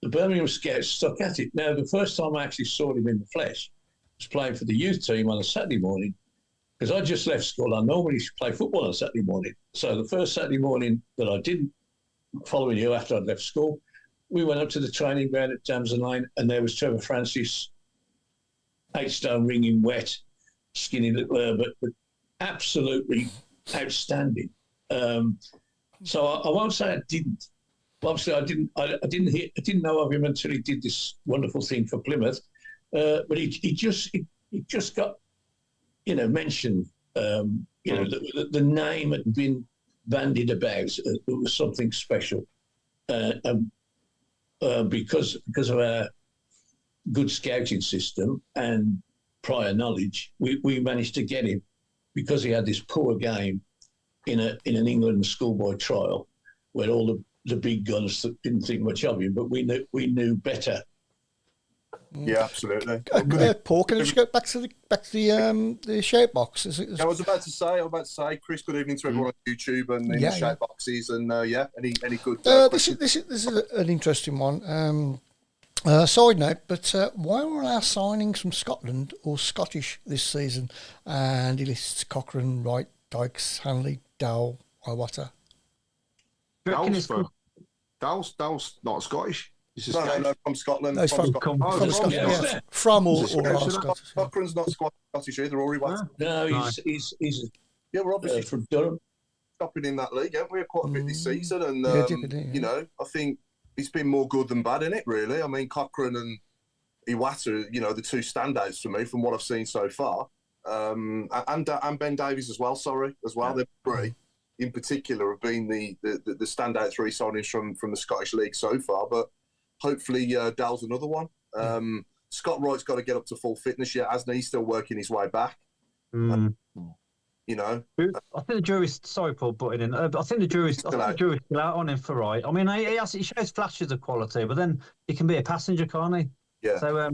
the Birmingham Scouts stuck at it. Now, the first time I actually saw him in the flesh was playing for the youth team on a Saturday morning, because I just left school. I normally play football on a Saturday morning. So the first Saturday morning that I didn't, following you after I'd left school, we went up to the training ground at Damson Lane, and there was Trevor Francis, 8 stone ringing wet, skinny little but absolutely outstanding. So I won't say I didn't. Obviously, I didn't know of him until he did this wonderful thing for Plymouth. But he just got, mentioned. The name had been bandied about. It was something special, because of our good scouting system and prior knowledge, we managed to get him because he had this poor game in an England schoolboy trial where all the big guns didn't think much of him, but we knew better. Yeah, absolutely. Paul, can I just go back to the shout box? I was about to say, Chris, good evening to everyone on YouTube and in the shout boxes, and any good. This is an interesting one. Side note, but why were our signings from Scotland or Scottish this season? And he lists Cochrane, Wright, Dykes, Hanley, Dowell, Iwata. Dowell's not Scottish. No, from Scotland. No, from Scotland. Yeah. From or Scottish. Cochrane's not Scottish either, or Iwata. No, he's we're obviously from Durham. Stopping in that league, haven't we? Quite a bit this season, and I think it's been more good than bad in it, really. I mean, Cochrane and Iwata, the two standouts for me from what I've seen so far, and Ben Davies as well. They're three in particular have been the standout 3 signings from the Scottish League so far. But hopefully, Dell's another one. Scott Wright's got to get up to full fitness yet, hasn't he? He's still working his way back. I think the jury's sorry, Paul, putting in. I think the jury's still out on him for Wright. I mean, he shows flashes of quality, but then he can be a passenger, can't he? Yeah. So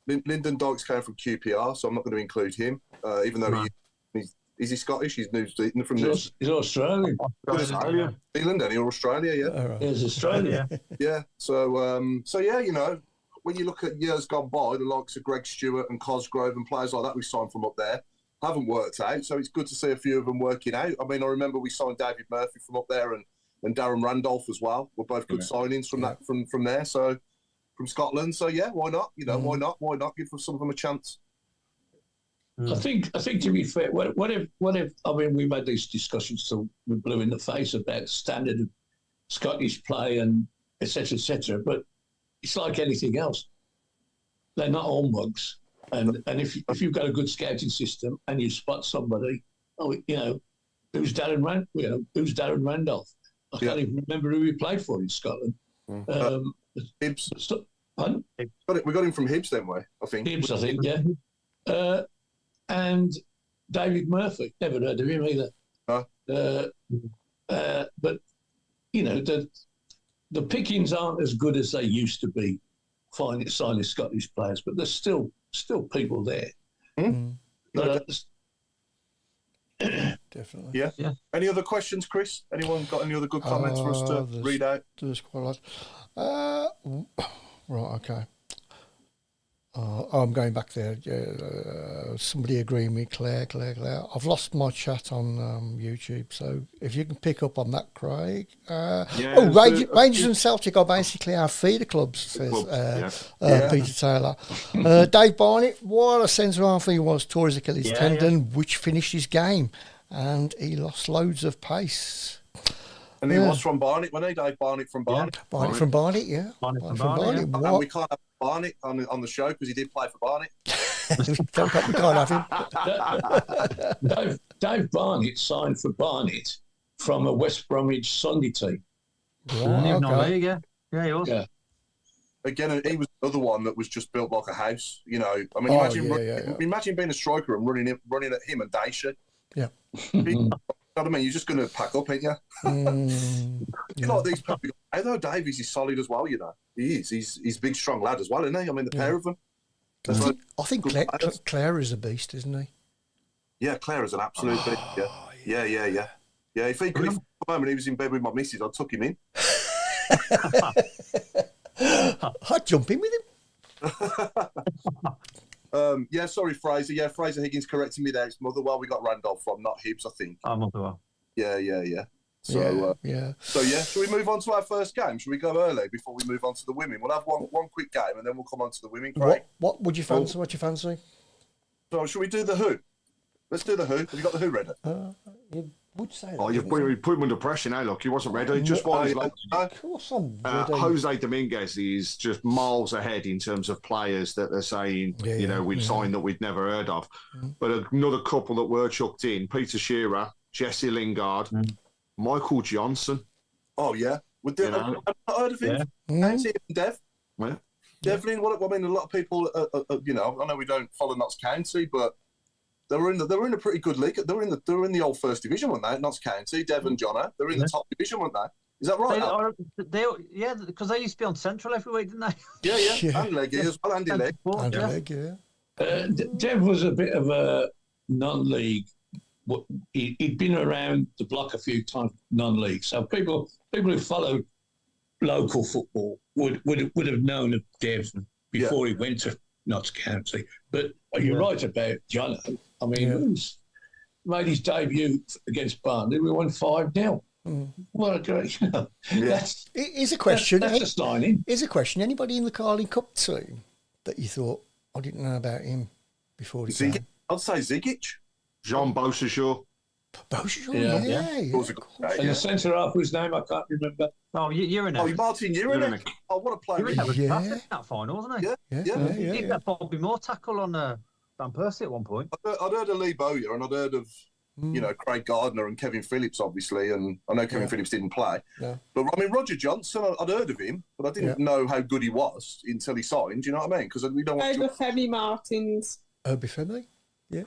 Lyndon Dykes came from QPR, so I'm not going to include him, even though is he Scottish? He's New Zealand from He's Australian. Australia. Zealand, and or Australia, yeah. Right. He's Australia. Yeah. So when you look at years gone by, the likes of Greg Stewart and Cosgrove and players like that we signed from up there haven't worked out. So it's good to see a few of them working out. I mean, I remember we signed David Murphy from up there and Darren Randolph as well. Were both good signings from there. So from Scotland. So yeah, why not? Why not give some of them a chance? I think to be fair, what if I mean we've had these discussions till we're blue in the face about the standard of Scottish play and etc. But it's like anything else. They're not all mugs. And if you've got a good scouting system and you spot somebody, who's Darren Randolph? I can't even remember who he played for in Scotland. Hibs. Pardon? We got him from Hibs, didn't we? I think. Hibs, I think, yeah. And David Murphy, never heard of him either. But the pickings aren't as good as they used to be. Signing Scottish players, but there's still people there. Definitely. Yeah. Any other questions, Chris? Anyone got any other good comments for us to read out? There's quite a lot. Right, okay. I'm going back there. Somebody agreeing with Claire. I've lost my chat on YouTube, so if you can pick up on that, Craig. Rangers and Celtic are basically our feeder clubs, says Peter Taylor. Dave Barnett, what a centre half he was, tore his Achilles tendon, which finished his game, and he lost loads of pace. And he was from Barnet, wasn't he? Dave Barnett from Barnet. Barnett from Barnet, yeah. Barnett from Barnet. And we can't have Barnett on the show because he did play for Barnet. We can't have him. Dave Barnett signed for Barnet from a West Bromwich Sunday team. Yeah, he was. Yeah. Again, he was another one that was just built like a house. I mean, imagine being a striker and running at him and Daisha. Yeah. I mean, you're just going to pack up, ain't you? Like these people. Although Davies is solid as well, He is. He's a big, strong lad as well, isn't he? I mean, the pair of them. I think Claire is a beast, isn't he? Yeah, Claire is an absolute beast. Yeah. If he could come home and he was in bed with my missus, I'd tuck him in. I'd jump in with him. Sorry, Fraser. Yeah, Fraser Higgins correcting me there. It's Motherwell we got Randolph from, not Hibbs, I think. Oh, Motherwell. Yeah. So, should we move on to our first game? Should we go early before we move on to the women? We'll have one quick game and then we'll come on to the women, Craig. What would you fancy? What you fancy? So, should we do the Who? Let's do the Who. Have you got the Who ready? You would say that. Oh, you've put him under pressure now, look. He wasn't ready. Just while he's like, of course I'm ready. Jose Dominguez is just miles ahead in terms of players that they're saying, we've signed that we'd never heard of. But another couple that were chucked in, Peter Shearer, Jesse Lingard, Michael Johnson. Oh, yeah. I've not heard of him. Yeah. Dev. Yeah. Devlin, a lot of people, I know we don't follow Notts County, but they were in a pretty good league. They were in the old first division, weren't they? Notts County, Dev and Jono. They were in the top division, weren't they? Is that right? Because they used to be on Central every week, didn't they? Yeah. And Leggy as well, Andy Legg. Andy Legg, yeah. Dev was a bit of a non-league. He'd been around the block a few times, non-league. So people who follow local football would have known of Dev before he went to Notts County. But you're right about Jono. I mean, he's made his debut against Burnley. We won 5-0. What a great! Here's a question. That's a signing. Here's a question. Anybody in the Carling Cup team that you thought I didn't know about him before he came? I'd say Zigic. Jean Beausejour. Yeah. And the centre half whose name I can't remember. Oh, Urinek. Oh, Martin Urinek. Oh, what a player! Urinek was class in that final, wasn't he? Yeah. He did that Bobby Moore tackle on Van Persie at one point. I'd heard of Lee Bowyer and I'd heard of Craig Gardner and Kevin Phillips, obviously, and I know Kevin Phillips didn't play. Yeah. But I mean, Roger Johnson, I'd heard of him, but I didn't know how good he was until he signed. Do you know what I mean? Because we don't want Obafemi Martins. Obafemi, yeah.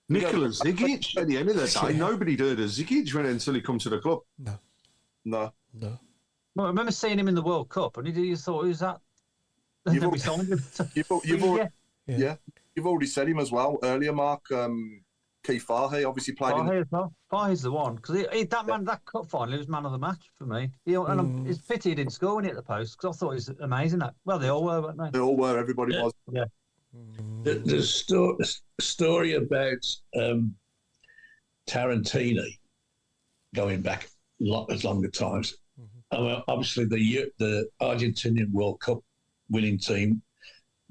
Nicola Zigic, at the end of the day, nobody heard of Zigic until he come to the club. No. Well, I remember seeing him in the World Cup, and you thought, who's that? You've already said him as well earlier, Mark. Keith Fahey obviously played as well. Fahey's the one, because that cup final, he was man of the match for me. And it's pity he didn't score when he hit the post, because I thought he was amazing. Well, they all were, weren't they? They all were. Everybody was. Yeah. The story about Tarantini going back longer times. Obviously, the Argentinian World Cup winning team,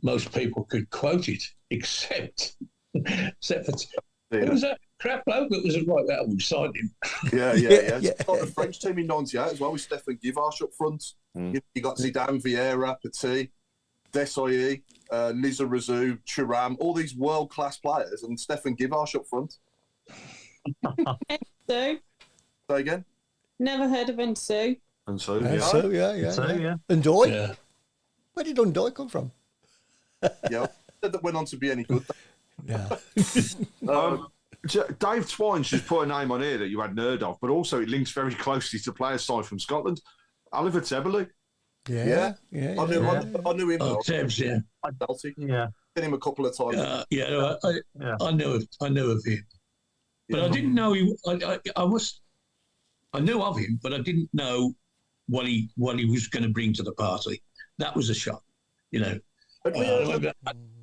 most people could quote it, except for it was that crap bloke that was right that we signed him. Yeah. It's got the French team in '98 as well with Stefan Givash up front. You got Zidane, Vieira, Petit, Desailly, Lizarazu, Thuram, all these world-class players, and Stefan Givash up front. Say again? Never heard of Ensu. Yeah. And Doy? Yeah. Where did Undoy come from? That went on to be any good. Yeah. Dave Twine's just put a name on here that you hadn't heard of, but also it links very closely to players signed from Scotland. Oliver Teberley. Yeah. I knew him. Oh, Tebs, yeah. Yeah. Seen him a couple of times. I knew of him. But I didn't know he. I knew of him, but I didn't know what he was going to bring to the party. That was a shock,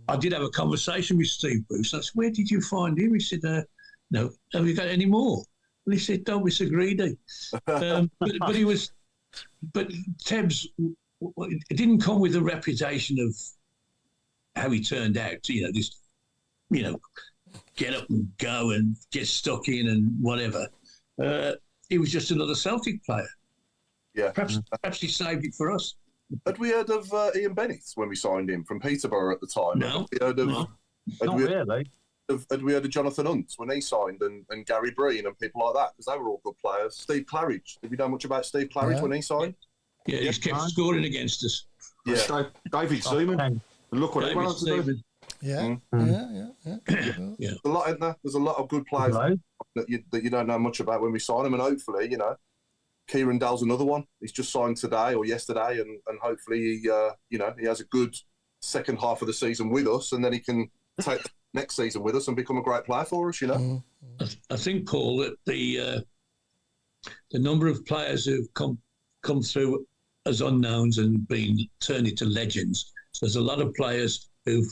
I did have a conversation with Steve Bruce. I said, "Where did you find him?" He said, "No, have you got any more?" And he said, "Don't be so greedy." But he was. But Tebs, it didn't come with a reputation of how he turned out. Just get up and go and get stuck in and whatever. He was just another Celtic player. Yeah. Perhaps he saved it for us. Had we heard of Ian Bennett when we signed him from Peterborough at the time? No. Had we heard of Jonathan Hunt when he signed and Gary Breen and people like that? Because they were all good players. Steve Claridge. Did we know much about Steve Claridge when he signed? Yeah, he's kept scoring against us. Yeah. David Seaman. And look what he went on to do. Yeah. There's a lot in there. There's a lot of good players that you don't know much about when we sign them, and hopefully, Kieran Dell's another one. He's just signed today or yesterday, and hopefully he has a good second half of the season with us, and then he can take the next season with us and become a great player for us. You know. I think, Paul, that the number of players who've come through as unknowns and been turned into legends. So there's a lot of players who've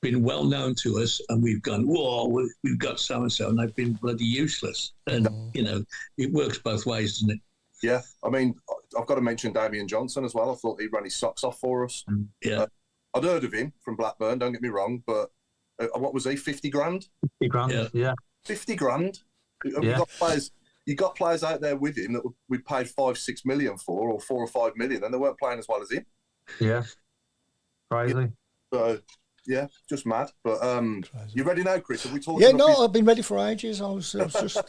been well known to us, and we've gone, whoa, we've got so and so, and they've been bloody useless. And you know, it works both ways, doesn't it? Yeah, I mean, I've got to mention Damian Johnson as well. I thought he ran his socks off for us. Yeah, I'd heard of him from Blackburn. Don't get me wrong, but what was he? 50 grand. 50 grand. Yeah. 50 grand. Yeah. You got players out there with him that we paid 5-6 million for, or 4 or 5 million, and they weren't playing as well as him. Yeah. Crazy. So, yeah, just mad. But you ready now, Chris? Have we talked? Yeah, no, I've been ready for ages. I was just,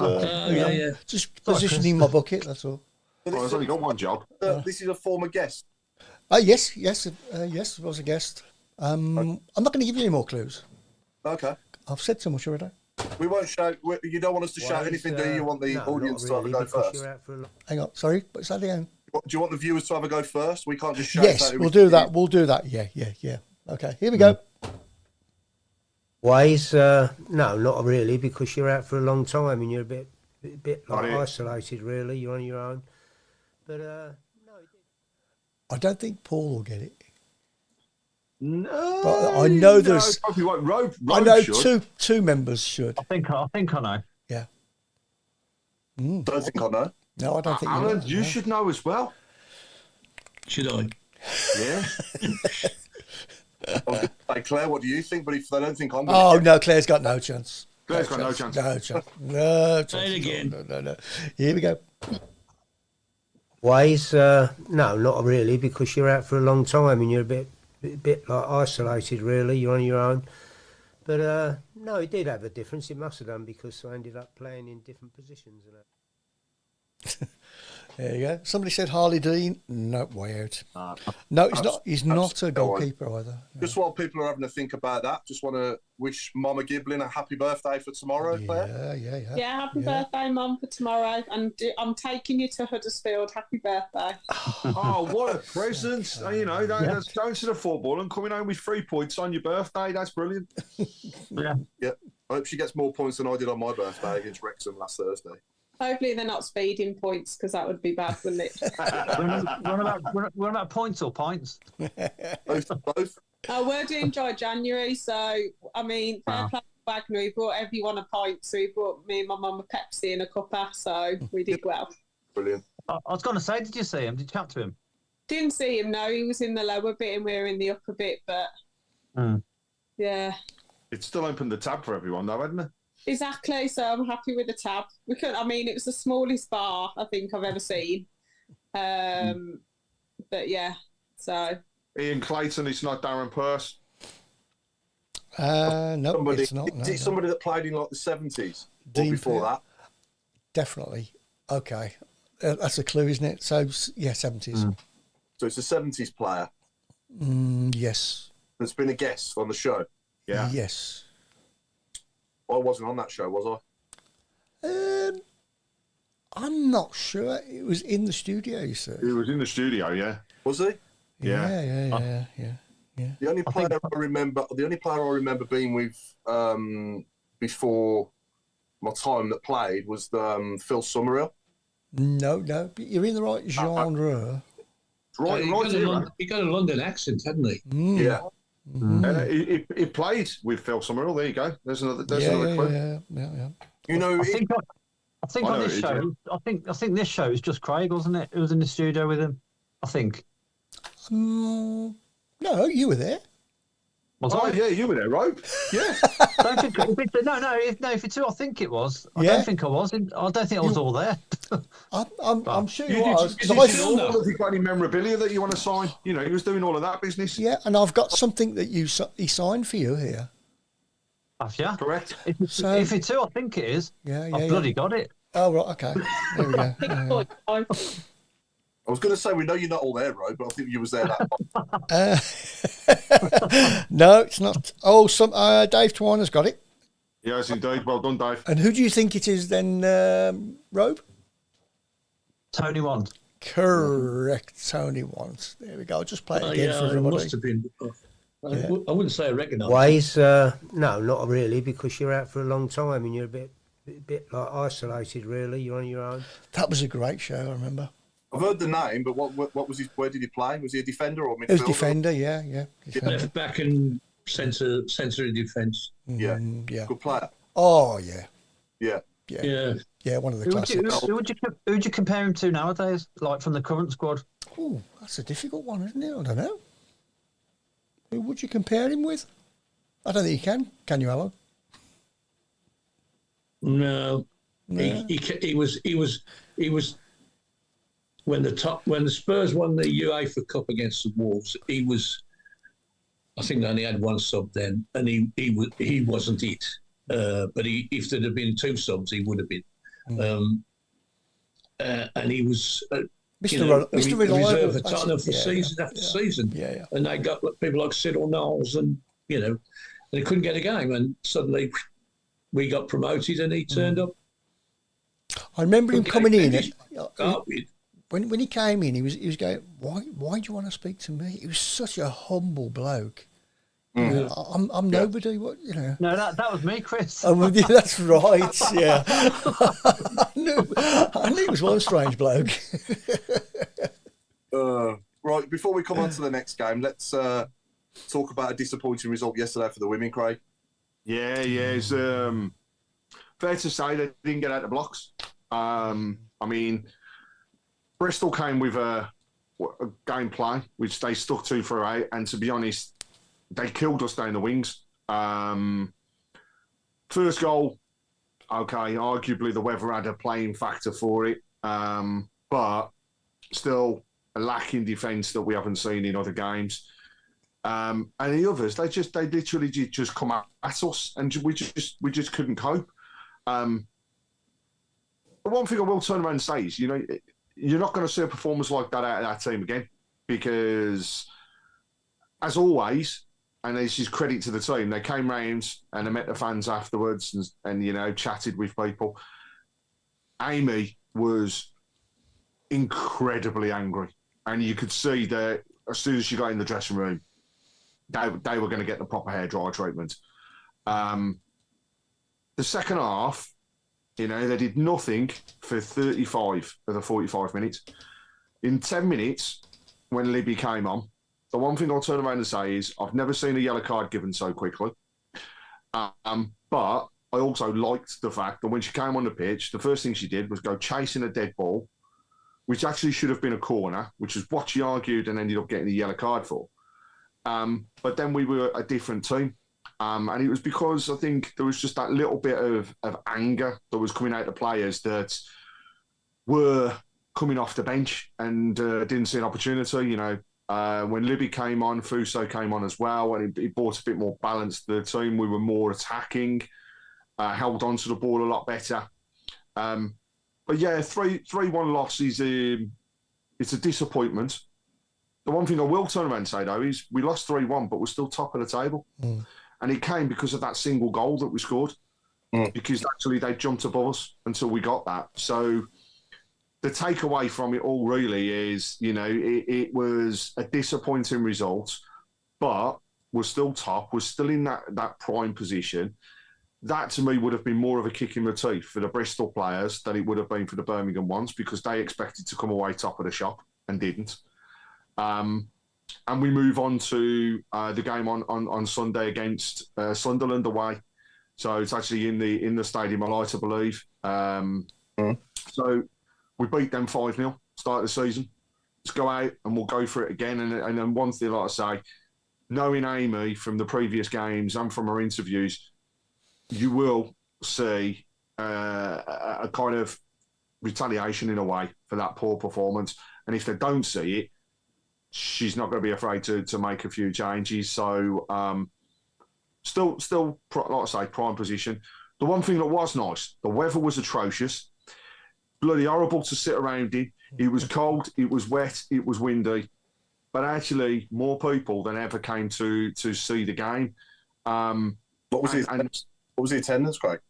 just positioning my bucket. That's all. I've only got one job. This is a former guest. Yes, I was a guest. I'm not going to give you any more clues. Okay. I've said so much already. We won't shout. You don't want us to shout anything, do you? You want the audience to have a go first? Hang on, sorry, what's that again? Do you want the viewers to have a go first? We can't just shout. Yes, we'll do that. We'll do that. Yeah. Okay, here we go. Ways? No, not really, because you're out for a long time and you're a bit like isolated, really. You're on your own. But no, I don't think Paul will get it. No, but I know there's. Probably won't. Rob I know should. two members should. I think I know. Yeah. Don't think I know. No, I don't think. Alan, you should know as well. Should I? Yeah. Hey, Claire, what do you think? But if they don't think I'm no, Claire's got no chance. Claire's got no chance. No chance. No chance. Say it again. No. Here we go. Ways? No, not really, because you're out for a long time and you're a bit like isolated, really. You're on your own. But no, it did have a difference. It must have done, because I ended up playing in different positions. There you go. Somebody said Harley Dean. No, way out. No, he's not. He's not a goalkeeper either. No. Just while people are having to think about that, just want to wish Mama Giblin a happy birthday for tomorrow, Claire. Yeah, happy birthday, Mum, for tomorrow. And I'm taking you to Huddersfield. Happy birthday. Oh, what a present. That's going to the football and coming home with 3 points on your birthday. That's brilliant. Yeah. I hope she gets more points than I did on my birthday against Wrexham last Thursday. Hopefully they're not speeding points, because that would be bad, wouldn't it? we're about points or pints? Both. We're doing dry January, so, I mean, fair play to Wagner. He brought everyone a pint, so he brought me and my mum a Pepsi and a cuppa, so we did well. Brilliant. I was going to say, did you see him? Did you chat to him? Didn't see him, no. He was in the lower bit and we were in the upper bit, but yeah. It's still opened the tab for everyone, though, hasn't it? Exactly, so I'm happy with the tab. It was the smallest bar I think I've ever seen. But yeah, so. Ian Clayton, it's not Darren Purse. No, it's not. Is it somebody that played in like the 70s? Dean or before that? Definitely. Okay. That's a clue, isn't it? So, yeah, 70s. So it's a 70s player? Yes. There's been a guest on the show? Yeah. Yes. I wasn't on that show, was I? I'm not sure. It was in the studio, you said. He was in the studio, yeah. Was he? Yeah. The only player I remember being with before my time that played was Phil Summerhill. No, but you're in the right genre. He got a London accent, hadn't he? Yeah. He played with Phil Summerhill. There you go. There's another clue. Yeah. You know, I think on this show, I think this show is just Craig, wasn't it? It was in the studio with him, I think. No, you were there. Yeah, you were there, Rob. Yeah. If it's who I think it was, I don't think I was. I don't think I was all there. I'm sure you was. Have you got any memorabilia that you want to sign? You know, he was doing all of that business. Yeah, and I've got something that he signed for you here. Have you? Correct. If it's who I think it is, I've bloody got it. Oh, right, okay. There we go. I was going to say, we know you're not all there, Rob, but I think you was there that time. No, it's not. Oh, Dave Twiner's got it. Yes, indeed. Well done, Dave. And who do you think it is then, Robe? Tony Wand. Correct, Tony Wand. There we go. I'll just play it again for everybody. Must have been. I wouldn't say I recognise. Ways? No, not really, because you're out for a long time and you're a bit like isolated. Really, you're on your own. That was a great show. I remember. I've heard the name, but what was his? Where did he play? Was he a defender or midfielder? He was defender. Yeah. Defender. Left back and centre of defence. Yeah. Good player. Oh yeah. Yeah. One of the classics. Who would you compare him to nowadays, like from the current squad? Oh, that's a difficult one, isn't it? I don't know. Who would you compare him with? I don't think you can. Can you, Alan? No. He was when the Spurs won the UEFA Cup against the Wolves. He was, I think, they only had one sub then, and he wasn't it. But if there had been two subs, he would have been. And he was Mr. Reliable, reserve for Tottenham for season after season. Yeah. And they got people like Cyril Knowles, and they couldn't get a game, and suddenly we got promoted, and he turned up. I remember him coming in. When he came in, he was going, why do you want to speak to me? He was such a humble bloke. I'm nobody. What No, that was me, Chris. Oh, yeah, that's right. Yeah, I knew he was one strange bloke. Right, before we come on to the next game, let's talk about a disappointing result yesterday for the women, Craig. Yeah, it's fair to say they didn't get out the blocks. I mean, Bristol came with a game plan, which they stuck to for 8, and to be honest, they killed us down the wings. First goal, okay, arguably the weather had a playing factor for it, but still a lack in defence that we haven't seen in other games. And the others, they literally just come at us, and we just couldn't cope. The one thing I will turn around and say is, you're not going to see a performance like that out of that team again, because as always, and this is credit to the team, they came round and they met the fans afterwards and chatted with people. Amy was incredibly angry, and you could see that as soon as she got in the dressing room, they were going to get the proper hairdryer treatment. The second half, they did nothing for 35 of the 45 minutes. In 10 minutes, when Libby came on, the one thing I'll turn around and say is I've never seen a yellow card given so quickly. But I also liked the fact that when she came on the pitch, the first thing she did was go chasing a dead ball, which actually should have been a corner, which is what she argued and ended up getting a yellow card for. But then we were a different team. And it was because I think there was just that little bit of anger that was coming out of the players that were coming off the bench and didn't see an opportunity. When Libby came on, Fuso came on as well, and he brought a bit more balance to the team. We were more attacking, held on to the ball a lot better. But yeah, 3-1 loss is it's a disappointment. The one thing I will turn around and say, though, is we lost 3-1, but we're still top of the table. And it came because of that single goal that we scored, because actually they jumped above us until we got that. So the takeaway from it all really is, it was a disappointing result, but we're still top. We're still in that prime position. That, to me, would have been more of a kick in the teeth for the Bristol players than it would have been for the Birmingham ones, because they expected to come away top of the shop and didn't. And we move on to the game on Sunday against Sunderland away. So it's actually in the Stadium of Light, I believe. So we beat them 5-0, start of the season. Let's go out and we'll go for it again. And then one thing, like I say, knowing Amy from the previous games and from her interviews, you will see a kind of retaliation in a way for that poor performance. And if they don't see it, she's not going to be afraid to make a few changes. So still, like I say, prime position. The one thing that was nice, the weather was atrocious. Bloody horrible to sit around in. It was cold, it was wet, it was windy. But actually, more people than ever came to see the game. What was the attendance, Craig?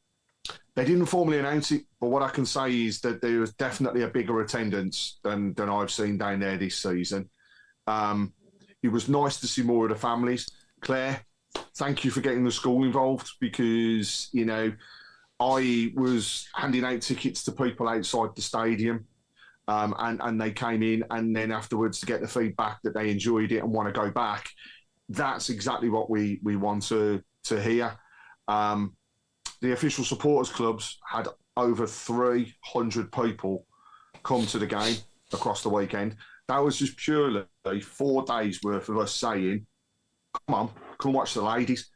They didn't formally announce it, but what I can say is that there was definitely a bigger attendance than I've seen down there this season. It was nice to see more of the families, Claire, thank you for getting the school involved because, you know, I was handing out tickets to people outside the stadium and they came in, and then afterwards to get the feedback that they enjoyed it and want to go back. That's exactly what we want to hear. The official supporters clubs had over 300 people come to the game across the weekend. That was just purely 4 days worth of us saying, come on, come watch the ladies.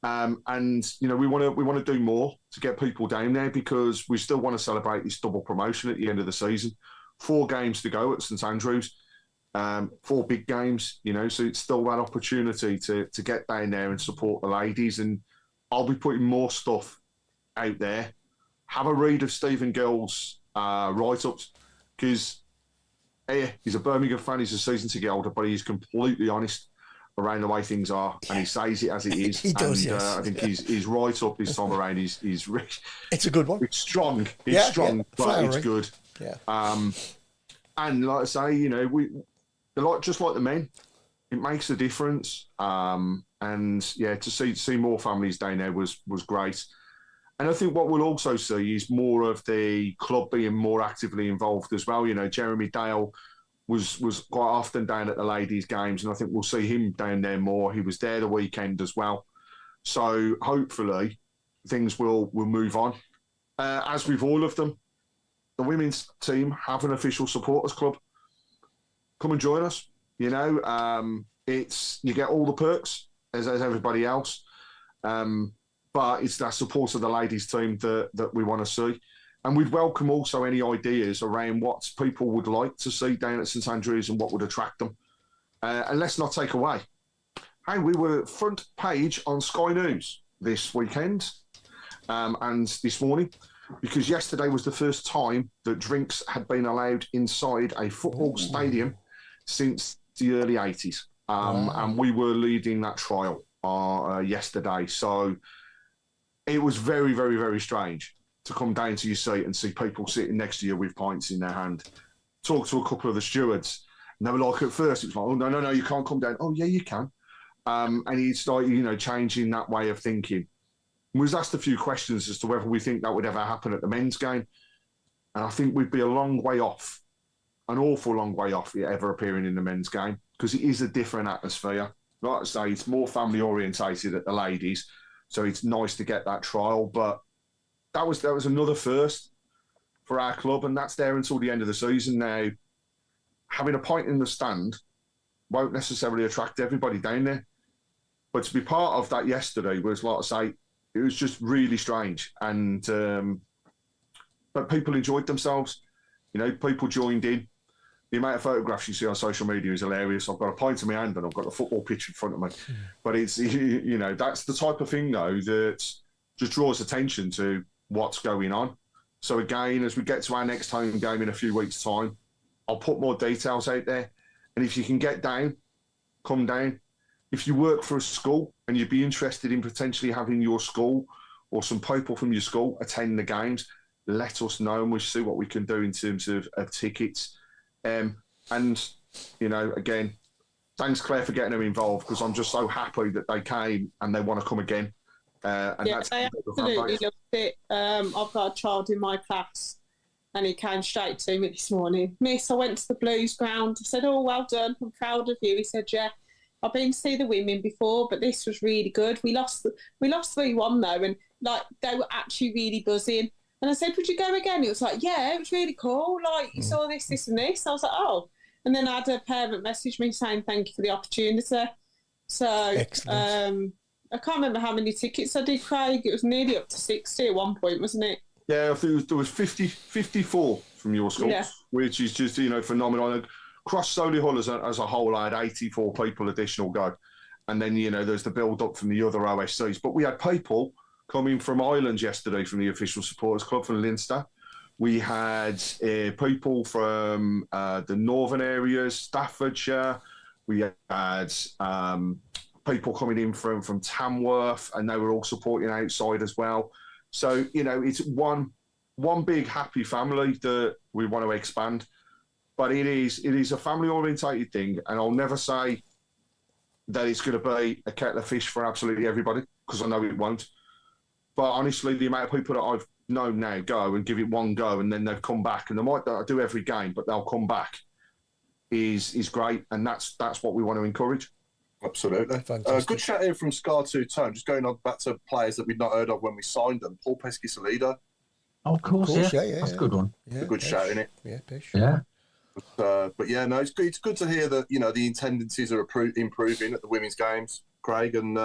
And you know, we want to do more to get people down there because we still want to celebrate this double promotion at the end of the season. 4 games to go at St Andrews, 4 big games, you know, so it's still that opportunity to get down there and support the ladies. And I'll be putting more stuff out there. Have a read of Stephen Gill's write-ups because he's a Birmingham fan, he's a season ticket holder, but he's completely honest around the way things are, and he says it as it is. He does, and, yes. I think he's right up this time around. He's it's a good one. It's strong. It's strong, but flowery. it's good. Yeah. And like I say, you know, just like the men, it makes a difference. And yeah, to see more families down there was great. And I think what we'll also see is more of the club being more actively involved as well. You know, Jeremy Dale was quite often down at the ladies' games, and I think we'll see him down there more. He was there the weekend as well. So hopefully things will move on. As with all of them, the women's team have an official supporters club. Come and join us. You know, you get all the perks as everybody else. But it's that support of the ladies' team that we want to see. And we'd welcome also any ideas around what people would like to see down at St Andrews and what would attract them. And let's not take away. Hey, we were front page on Sky News this weekend and this morning because yesterday was the first time that drinks had been allowed inside a football stadium since the early 80s. And we were leading that trial yesterday. So it was very, very, very strange to come down to your seat and see people sitting next to you with pints in their hand. Talk to a couple of the stewards, and they were like, at first, it was like, oh, no, you can't come down. Oh, yeah, you can. And he started, you know, changing that way of thinking. We was asked a few questions as to whether we think that would ever happen at the men's game. And I think we'd be a long way off, an awful long way off it ever appearing in the men's game, because it is a different atmosphere. Like I say, it's more family orientated at the ladies, so it's nice to get that trial. But that was another first for our club, and that's there until the end of the season. Now, having a pint in the stand won't necessarily attract everybody down there, but to be part of that yesterday was, like I say, it was just really strange. And but people enjoyed themselves. You know, people joined in. The amount of photographs you see on social media is hilarious. I've got a pint in my hand and I've got a football pitch in front of me. But it's, you know, that's the type of thing, though, that just draws attention to what's going on. So again, as we get to our next home game in a few weeks' time, I'll put more details out there. And if you can get down, come down. If you work for a school and you'd be interested in potentially having your school or some people from your school attend the games, let us know and we'll see what we can do in terms of tickets. And, you know, again, thanks, Claire, for getting them involved, because I'm just so happy that they came and they want to come again. And yeah, I absolutely loved it. I've got a child in my class and he came straight to me this morning. Miss, I went to the Blues ground. I said, oh, well done. I'm proud of you. He said, yeah, I've been to see the women before, but this was really good. We lost 3-1 though, and like they were actually really buzzing. And I said, would you go again? He was like, yeah, it was really cool. Like, you saw this, this and this. I was like, oh. And then I had a parent message me saying thank you for the opportunity. So excellent. I can't remember how many tickets I did, Craig. It was nearly up to 60 at one point, wasn't it? Yeah, I think there was 54 from your school, which is just, you know, phenomenal. And across Solihull as a whole, I had 84 people additional go. And then, you know, there's the build-up from the other OSCs. But we had people coming from Ireland yesterday from the official supporters club from Leinster. We had people from the northern areas, Staffordshire. We had people coming in from Tamworth, and they were all supporting outside as well. So, you know, it's one big happy family that we want to expand. But it is a family-orientated thing, and I'll never say that it's going to be a kettle of fish for absolutely everybody, because I know it won't. But honestly, the amount of people that I've known now go and give it one go, and then they've come back, and they might not do every game, but they'll come back, is great, and that's what we want to encourage. Absolutely. Good chat here from Scar 2 Tone. Just going on back to players that we'd not heard of when we signed them. Paul Pesky-Salido. Oh, of course, yeah. That's a good one. Yeah, a good shout, isn't it? Yeah, Pish. Yeah. But yeah, no, it's good to hear that, the attendances are improving at the women's games, Craig, and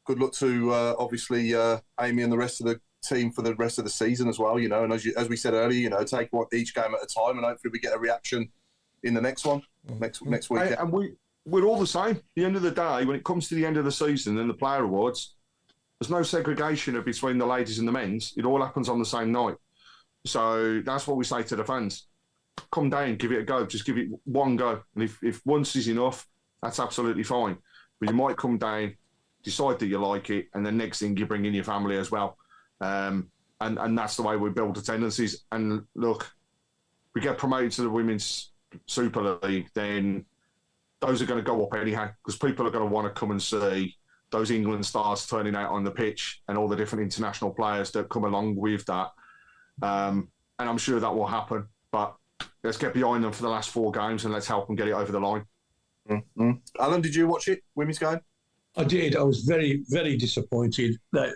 good luck to obviously Amy and the rest of the team for the rest of the season as well. And as we said earlier, take each game at a time, and hopefully we get a reaction in the next one, next weekend. And we're all the same. At the end of the day, when it comes to the end of the season and the player awards, there's no segregation between the ladies and the men's. It all happens on the same night. So that's what we say to the fans. Come down, give it a go. Just give it one go. And if once is enough, that's absolutely fine. But you might come down, decide that you like it, and then next thing you bring in your family as well. And that's the way we build attendances. And look, we get promoted to the Women's Super League, then those are going to go up anyhow, because people are going to want to come and see those England stars turning out on the pitch and all the different international players that come along with that. And I'm sure that will happen. But let's get behind them for the last 4 games and let's help them get it over the line. Mm-hmm. Alan, did you watch it, women's game? I did. I was very, very disappointed that,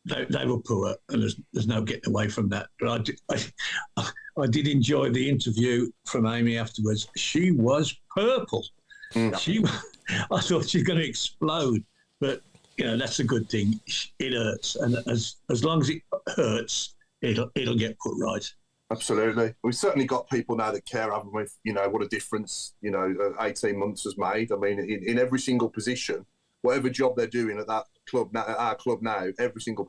they were poor, and there's no getting away from that. But I did enjoy the interview from Amy afterwards. She was purple. Mm. I thought she was going to explode, but that's a good thing. It hurts, and as long as it hurts, it'll get put right. Absolutely. We've certainly got people now that care, haven't we? What a difference 18 months has made. I mean, in every single position, whatever job they're doing at that club now, at our club now, every single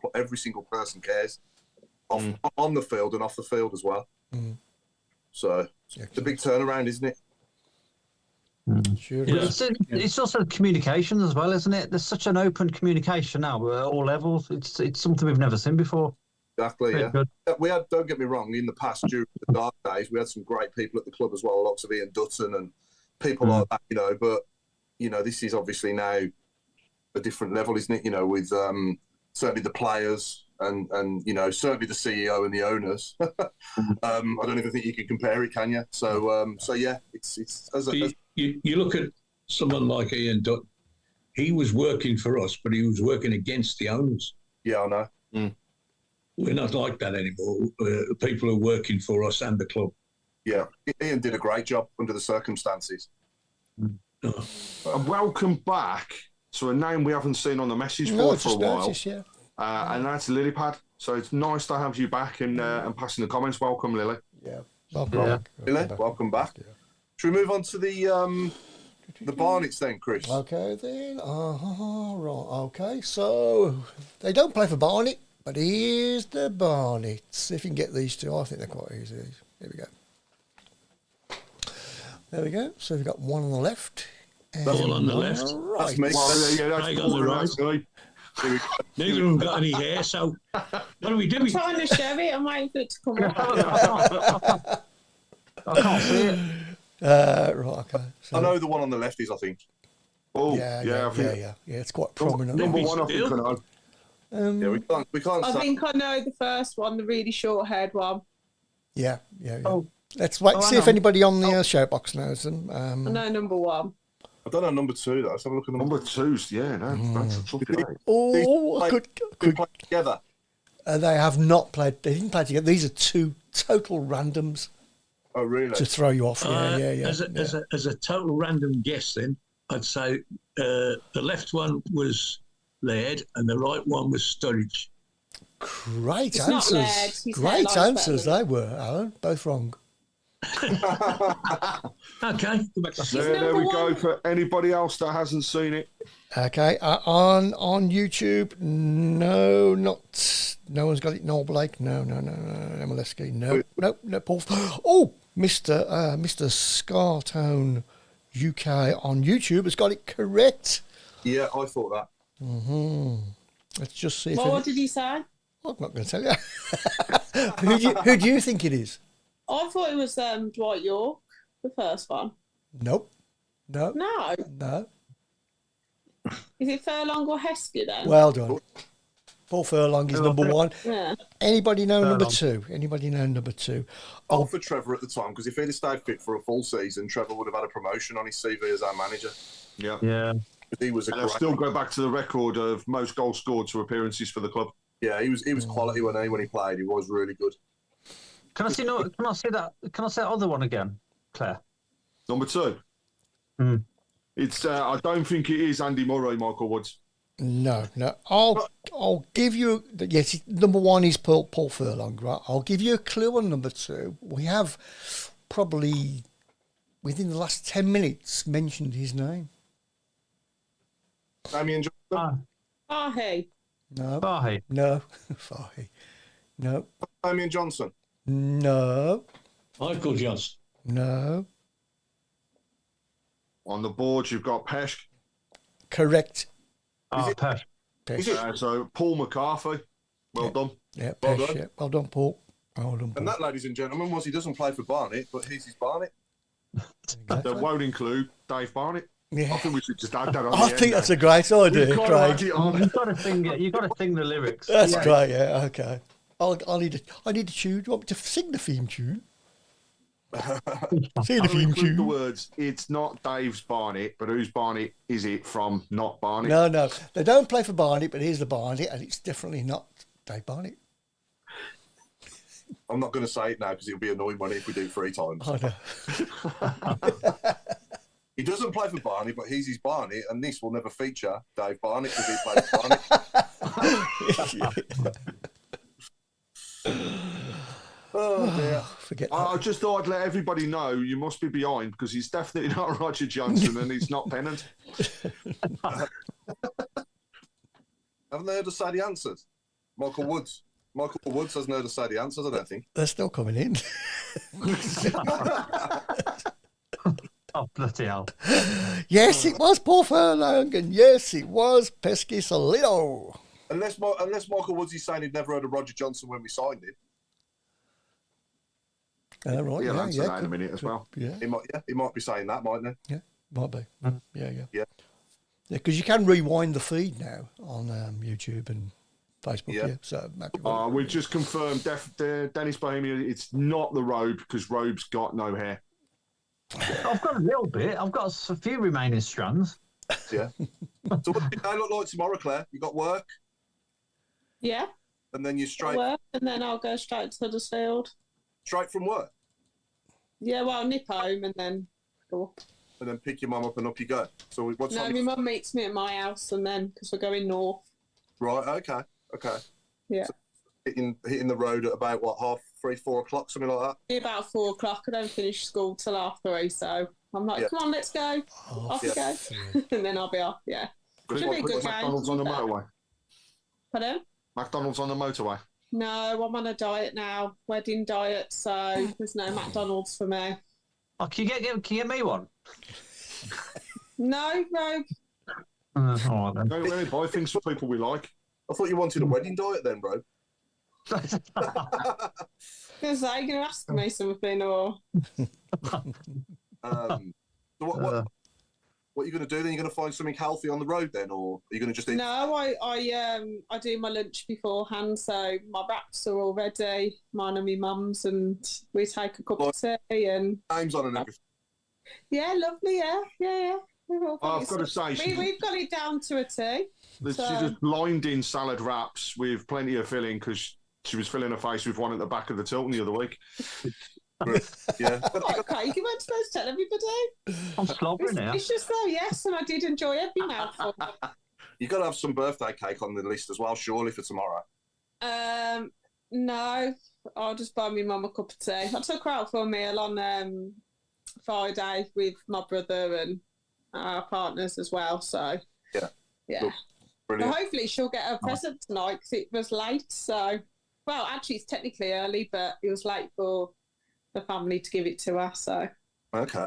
person cares, on the field and off the field as well. Mm. So it's a big turnaround, isn't it? Mm. Sure. Yeah. It's also communication as well, isn't it? There's such an open communication now at all levels. It's something we've never seen before. Exactly, yeah. We had, don't get me wrong, in the past, during the dark days, we had some great people at the club as well, lots of Ian Dutton and people like that, but, this is obviously now a different level, isn't it? With certainly the players and certainly the CEO and the owners. I don't even think you can compare it, can you? So yeah, it's you look at someone like Ian Dutton. He was working for us, but he was working against the owners. Yeah, I know. Mm. We're not like that anymore. People are working for us and the club. Yeah, Ian did a great job under the circumstances. And welcome back to a name we haven't seen on the message board for a while. Noticed, yeah. And that's Lilypad. So it's nice to have you back and passing the comments. Welcome, Lily. Yeah, welcome back. Lily, welcome back. Yeah. Should we move on to the Barnets then, Chris? Okay then. Right. Okay, so they don't play for Barnet. But here's the Barnets. If you can get these two, I think they're quite easy. Here we go. There we go. So we've got one on the left. And all on the left. Right. That's me. That's on the right. Neither of them got any hair, so what do we do? I'm trying to show it. I'm waiting for it to come up. I can't see it. Right, okay. So, I know the one on the left is, I think. Oh, yeah. It's quite prominent. Number one, I think I know. Yeah, we can't. I think I know the first one, the really short-haired one. Yeah. Oh. Let's wait and see if anybody on the shout box knows them. I know number 1. I don't know number 2 though. Let's have a look at number 2's. Yeah, that's a tough day. Oh, could play together. They have not played. They didn't play together. These are 2 total randoms. Oh, really? To throw you off. Yeah. As a total random guess, then I'd say the left one was Laird and the right one was Sturridge. Great answers. Great answers they were, Alan. Both wrong. Okay. There we go for anybody else that hasn't seen it. Okay. On YouTube, no one's got it. Noel Blake, no. Emaleski, no. Paul. Oh, Mr. Scartone UK on YouTube has got it correct. Yeah, I thought that. Mm-hmm. Let's just see. What did he say? I'm not going to tell you. Who do you think it is? I thought it was Dwight York, the first one. Nope. No. No. No. Is it Furlong or Heskey then? Well done. Paul Furlong is number one. Yeah. Anybody know number Furlong. two? Anybody know number two? Oh, for Trevor at the time, because if he'd have stayed fit for a full season, Trevor would have had a promotion on his CV as our manager. Yeah. Yeah. He was a And I'll great. still go back to the record of most goals scored to appearances for the club. Yeah, he was quality when he played. He was really good. Can I see that? Can I say that other one again, Claire? Number two. It's. I don't think it is Andy Murray, Michael Woods. No. I'll give you. Yes, number one is Paul Furlong, right? I'll give you a clue on number two. We have probably within the last 10 minutes mentioned his name. Damien Johnson. Fahy. No. Fahy. No. Fahy. No. Damien Johnson. No. Michael Johnson. No. On the board, you've got Pesh. Correct. Pesh. So Paul McCarthy. Well done. Yeah, Well Pesh, done. yeah. Well done, Paul. Well done, Paul. And that, ladies and gentlemen, he doesn't play for Barnet, but he's his Barnet. That won't include Dave Barnett. Yeah. I think we should just add that on I the think end that's there. a great idea, We've got to add Craig. it on. You've got to sing it. You've got to sing the lyrics. That's great, yeah, okay. I need a tune. Do you want me to sing the theme tune? Sing the I'll theme include the tune. words, it's not Dave's Barnet, but whose Barnet is it from? Not Barnet. No. They don't play for Barnet, but here's the Barnet, and it's definitely not Dave Barnet. I'm not going to say it now because it'll be annoying when if we do 3 times. I know. He doesn't play for Barnet, but he's his Barnet, and this will never feature Dave Barnet because he plays for Barnet. Oh dear. Forget I that. just thought I'd let everybody know you must be behind because he's definitely not Roger Johnson and he's not Pennant. Haven't they heard us say the answers? Michael Woods hasn't heard us say the answers, I don't think. They're still coming in. Oh, bloody hell. Yes, it was Paul Furlong, and yes, it was Pesky Solino. Unless Michael Woods is saying he'd never heard of Roger Johnson when we signed him. Right, He'll answer that in a could- minute as well. Yeah, He might be saying that, mightn't he? might be. Yeah. Yeah. Yeah, because you can rewind the feed now on YouTube and Facebook. Yeah. Yeah, so We've just confirmed Dennis Bohemian, it's not the robe because Robe's got no hair. I've got a little bit. I've got a few remaining strands. Yeah. So what do you look like tomorrow, Claire? You got work, Yeah. and then you straight Work, and then I'll go straight to Huddersfield. from work, Yeah, well, I'll nip home and then go up. and then pick your mum up and up you go. So what No, time? my mum meets me at my house, and then because we're going north. Right. Okay. Yeah. So hitting the road at about what 3:30, 4 o'clock, something like that. Be about 4 o'clock. I don't finish school till 3:30, so I'm like, Yeah. come on, let's go. Off we go. And then I'll be off, yeah. Should be a good game. McDonald's on the motorway. Pardon? McDonald's on the motorway. No, I'm on a diet now, wedding diet, so there's no McDonald's for me. Oh, can you get me one? No. All right then. We only buy things for people we like. I thought you wanted a wedding diet then, bro. Because they're going to ask me something, or So what are you going to do then? You're going to find something healthy on the road then, or are you going to just eat? no, I do my lunch beforehand, so my wraps are all ready. Mine and my mum's, and we take a cup of tea and Names on and everything. yeah, lovely, yeah. I've got to say, We've got it down to a T. she's just blinding salad wraps with plenty of filling because she was filling her face with one at the back of the Tilton the other week. Yeah. Okay, you weren't supposed to tell everybody. I'm slobbering now. It's just though, yes, and I did enjoy every mouthful. You've got to have some birthday cake on the list as well, surely, for tomorrow. No, I'll just buy my mum a cup of tea. I took her out for a meal on Friday with my brother and our partners as well. So yeah. Cool. Brilliant. Well, hopefully she'll get her present tonight because it was late. So, well, actually it's technically early, but it was late for the family to give it to her. So Okay.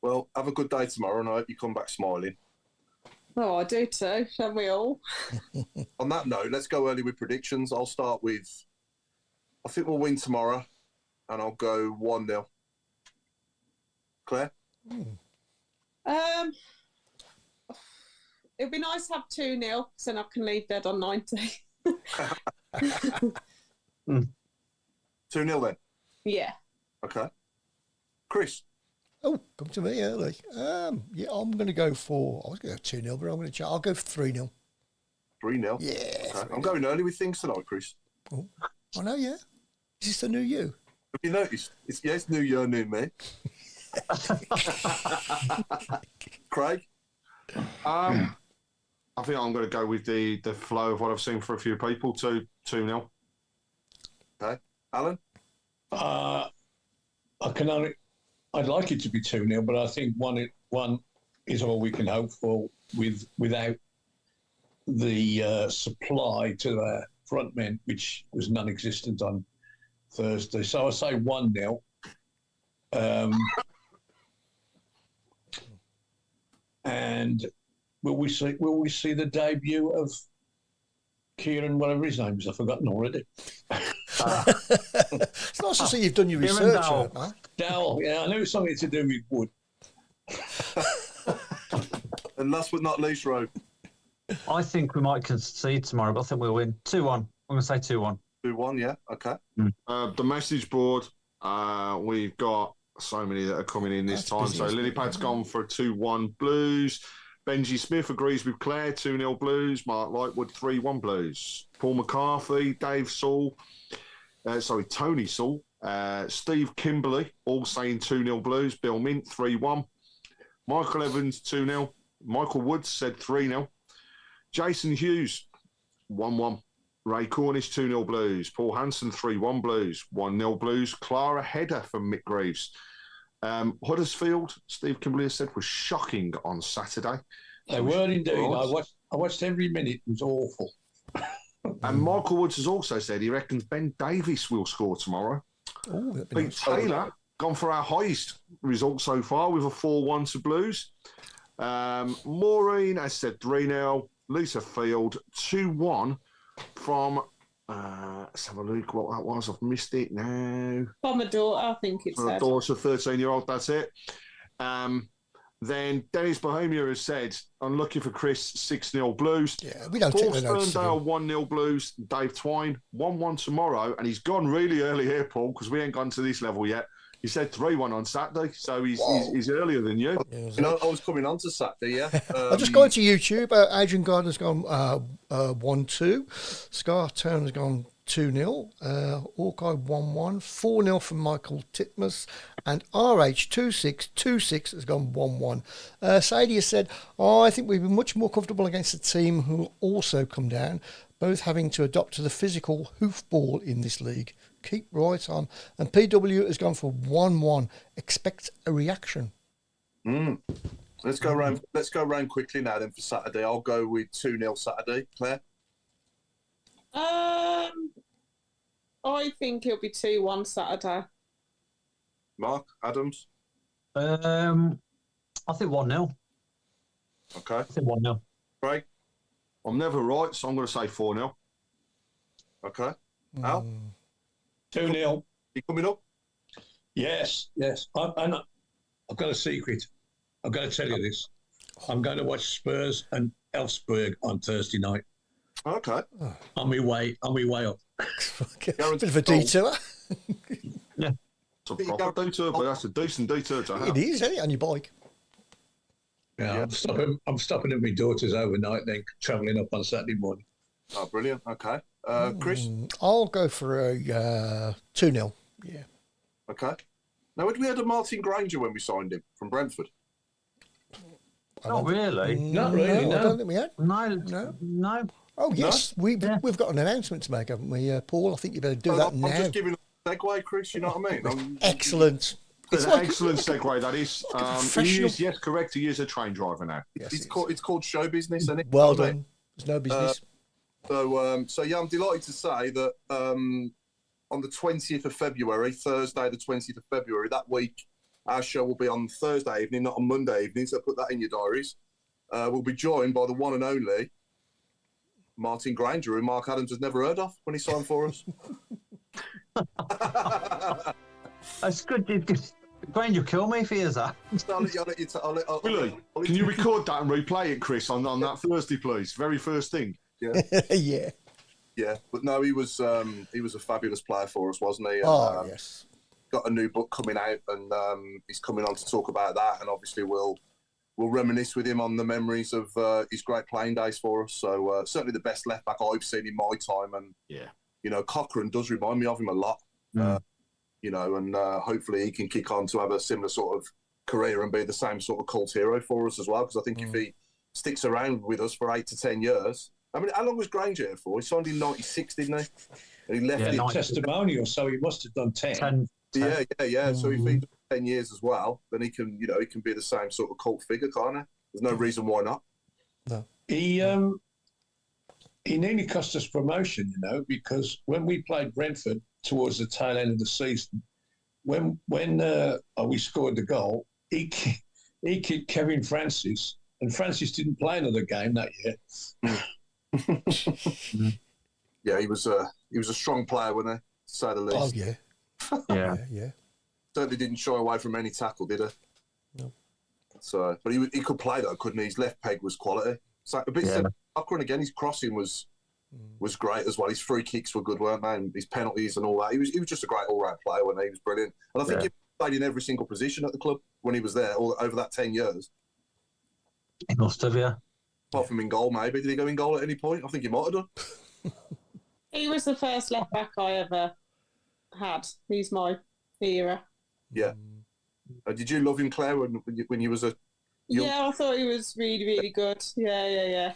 Well, have a good day tomorrow, and I hope you come back smiling. oh, I do too. Shall we all? On that note, let's go early with predictions. I'll start with, I think we'll win tomorrow, and I'll go 1-0. Claire? It'd be nice to have 2-0, so then I can leave bed on 90. 2-0 then? Yeah. Okay. Chris? Oh, come to me early. Yeah, I'm going to go for, I was going to go 2-0, but I'm going to I'll go for 3-0. 3-0? Yeah. Okay. I'm going early with things tonight, Chris. Oh, I know, yeah. Is this the new you? Have you noticed? It's new year, new me. Craig? I think I'm going to go with the flow of what I've seen for a few people, 2-0. Okay. Alan? I'd like it to be 2-0, but I think one is all we can hope for without the supply to our front men, which was non-existent on Thursday. So I say 1-0. And will we see the debut of Kieran, whatever his name is? I've forgotten already. It's nice to see you've done your research. Dowell, yeah, I knew it was something to do with wood. And last but not least, Rowe. I think we might concede tomorrow, but I think we'll win 2-1. I'm going to say 2-1. 2-1, yeah, okay. The message board, we've got so many that are coming in this time. So Lilypad's gone for a 2-1 Blues. Benji Smith agrees with Claire, 2-0 Blues. Mark Lightwood, 3-1 Blues. Paul McCarthy, Dave Saul, Tony Saul, Steve Kimberley, all saying 2-0 Blues. Bill Mint, 3-1. Michael Evans, 2-0. Michael Woods said 3-0. Jason Hughes, 1-1. Ray Cornish, 2-0 Blues. Paul Hanson, 3-1 Blues. 1-0 Blues. Clara Header from Mick Greaves. Huddersfield, Steve Kimberley said, was shocking on Saturday. They were indeed. I watched every minute. It was awful. And Michael Woods has also said he reckons Ben Davies will score tomorrow. Oh, Pete Taylor, gone for our highest result so far with a 4-1 to Blues. Maureen has said 3-0. Lisa Field, 2-1 from, let's have a look what that was. I've missed it now. For my daughter, I think it's For a daughter, 13-year-old, that's it. Then Dennis Bohemia has said, unlucky for Chris, 6-0 Blues. Yeah, we don't Paul take the notes. Sterndale, 1-0 Blues. Dave Twine, 1-1 tomorrow. And he's gone really early here, Paul, because we ain't gone to this level yet. He said 3-1 on Saturday, so he's earlier than you. You know, I was coming on to Saturday, yeah. I'll just go into YouTube. Adrian Gardner's gone 1-2. Scar Turner's gone 2-0. Hawkeye 1-1. 4-0 from Michael Titmus. And RH2626 has gone 1-1. Sadie has said, I think we've been much more comfortable against a team who will also come down, both having to adopt to the physical hoofball in this league. Keep right on. And PW has gone for 1-1. Expect a reaction. Let's go round quickly now then for Saturday. I'll go with 2-0 Saturday. Claire? I think it'll be 2-1 Saturday. Mark? Adams? I think 1-0. Okay. I think 1-0. Craig? I'm never right, so I'm going to say 4-0. Okay. Al? 2-0. You coming up? Yes. I've got a secret. I've got to tell you this. I'm going to watch Spurs and Elfsberg on Thursday night. Okay. On my way up. Bit of a detour. Yeah. It's a proper detour, but that's a decent detour to have. It is, isn't it, on your bike? Yeah. I'm stopping at my daughter's overnight, then travelling up on Saturday morning. Oh, brilliant. Okay. Chris? I'll go for a 2-0. Yeah. Okay. Now, had we had a Martin Granger when we signed him from Brentford? Not really. Not really, no. I don't think we had. No. Oh, yes. We've got an announcement to make, haven't we, Paul? I think you better do that now. I'm just giving a segue, Chris, you know what I mean? Excellent. It's an excellent segue, that is. Yes, correct. He is a train driver now. Yes, it's called show business, isn't it? Well done. There's no business. So yeah, I'm delighted to say that on the 20th of February, Thursday, the 20th of February, that week, our show will be on Thursday evening, not on Monday evening. So put that in your diaries. We'll be joined by the one and only Martin Granger, who Mark Adams has never heard of when he signed for us. It's good. Granger, kill me if he hears that. Willie, can you record that and replay it, Chris, on that Thursday, please? Very first thing. Yeah. Yeah. Yeah, but no, he was a fabulous player for us, wasn't he? And, Yes. Got a new book coming out, and he's coming on to talk about that. And obviously, we'll reminisce with him on the memories of his great playing days for us. So certainly the best left back I've seen in my time. And Cochrane does remind me of him a lot. And hopefully he can kick on to have a similar sort of career and be the same sort of cult hero for us as well. Because I think if he sticks around with us for 8 to 10 years. I mean, how long was Granger here for? He signed in '96, didn't he? And he left testimonial, so he must have done 10. Yeah. So if he does 10 years as well, then he can be the same sort of cult figure, can't he? There's no reason why not. No. He nearly cost us promotion, because when we played Brentford towards the tail end of the season, when we scored the goal, he kicked Kevin Francis, and Francis didn't play another game that year. Yeah, he was a strong player, wasn't he? To say the least. Oh yeah. Yeah. Certainly didn't shy away from any tackle, did he? No. So, but he could play though, couldn't he? His left peg was quality. So a bit Cochrane again. His crossing was great as well. His free kicks were good, weren't they? And his penalties and all that. He was just a great all-round player when he was brilliant. And I think he played in every single position at the club when he was there over that 10 years. He must have, yeah. Apart from in goal, maybe. Did he go in goal at any point? I think he might have done. He was the first left back I ever had. He's my era. Yeah. Did you love him, Claire, when you was a young... Yeah, I thought he was really, really good. Yeah.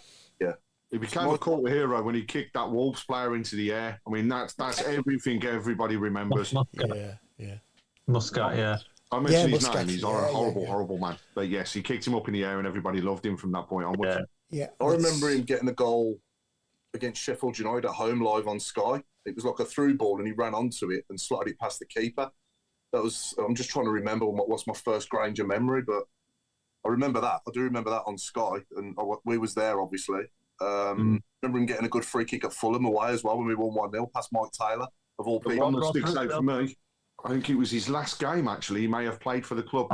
He became a cult hero when he kicked that Wolves player into the air. I mean, that's everything everybody remembers. Muscat, yeah. I mentioned his name. He's a horrible man. But yes, he kicked him up in the air and everybody loved him from that point onwards. Yeah. I remember him getting a goal against Sheffield United at home live on Sky. It was like a through ball and he ran onto it and slotted it past the keeper. I'm just trying to remember what was my first Granger memory, but I remember that. I do remember that on Sky, and we was there, obviously. Remember him getting a good free kick at Fulham away as well when we won 1-0 past Mike Taylor, of all people. The one that sticks out for me, I think it was his last game, actually. He may have played for the club.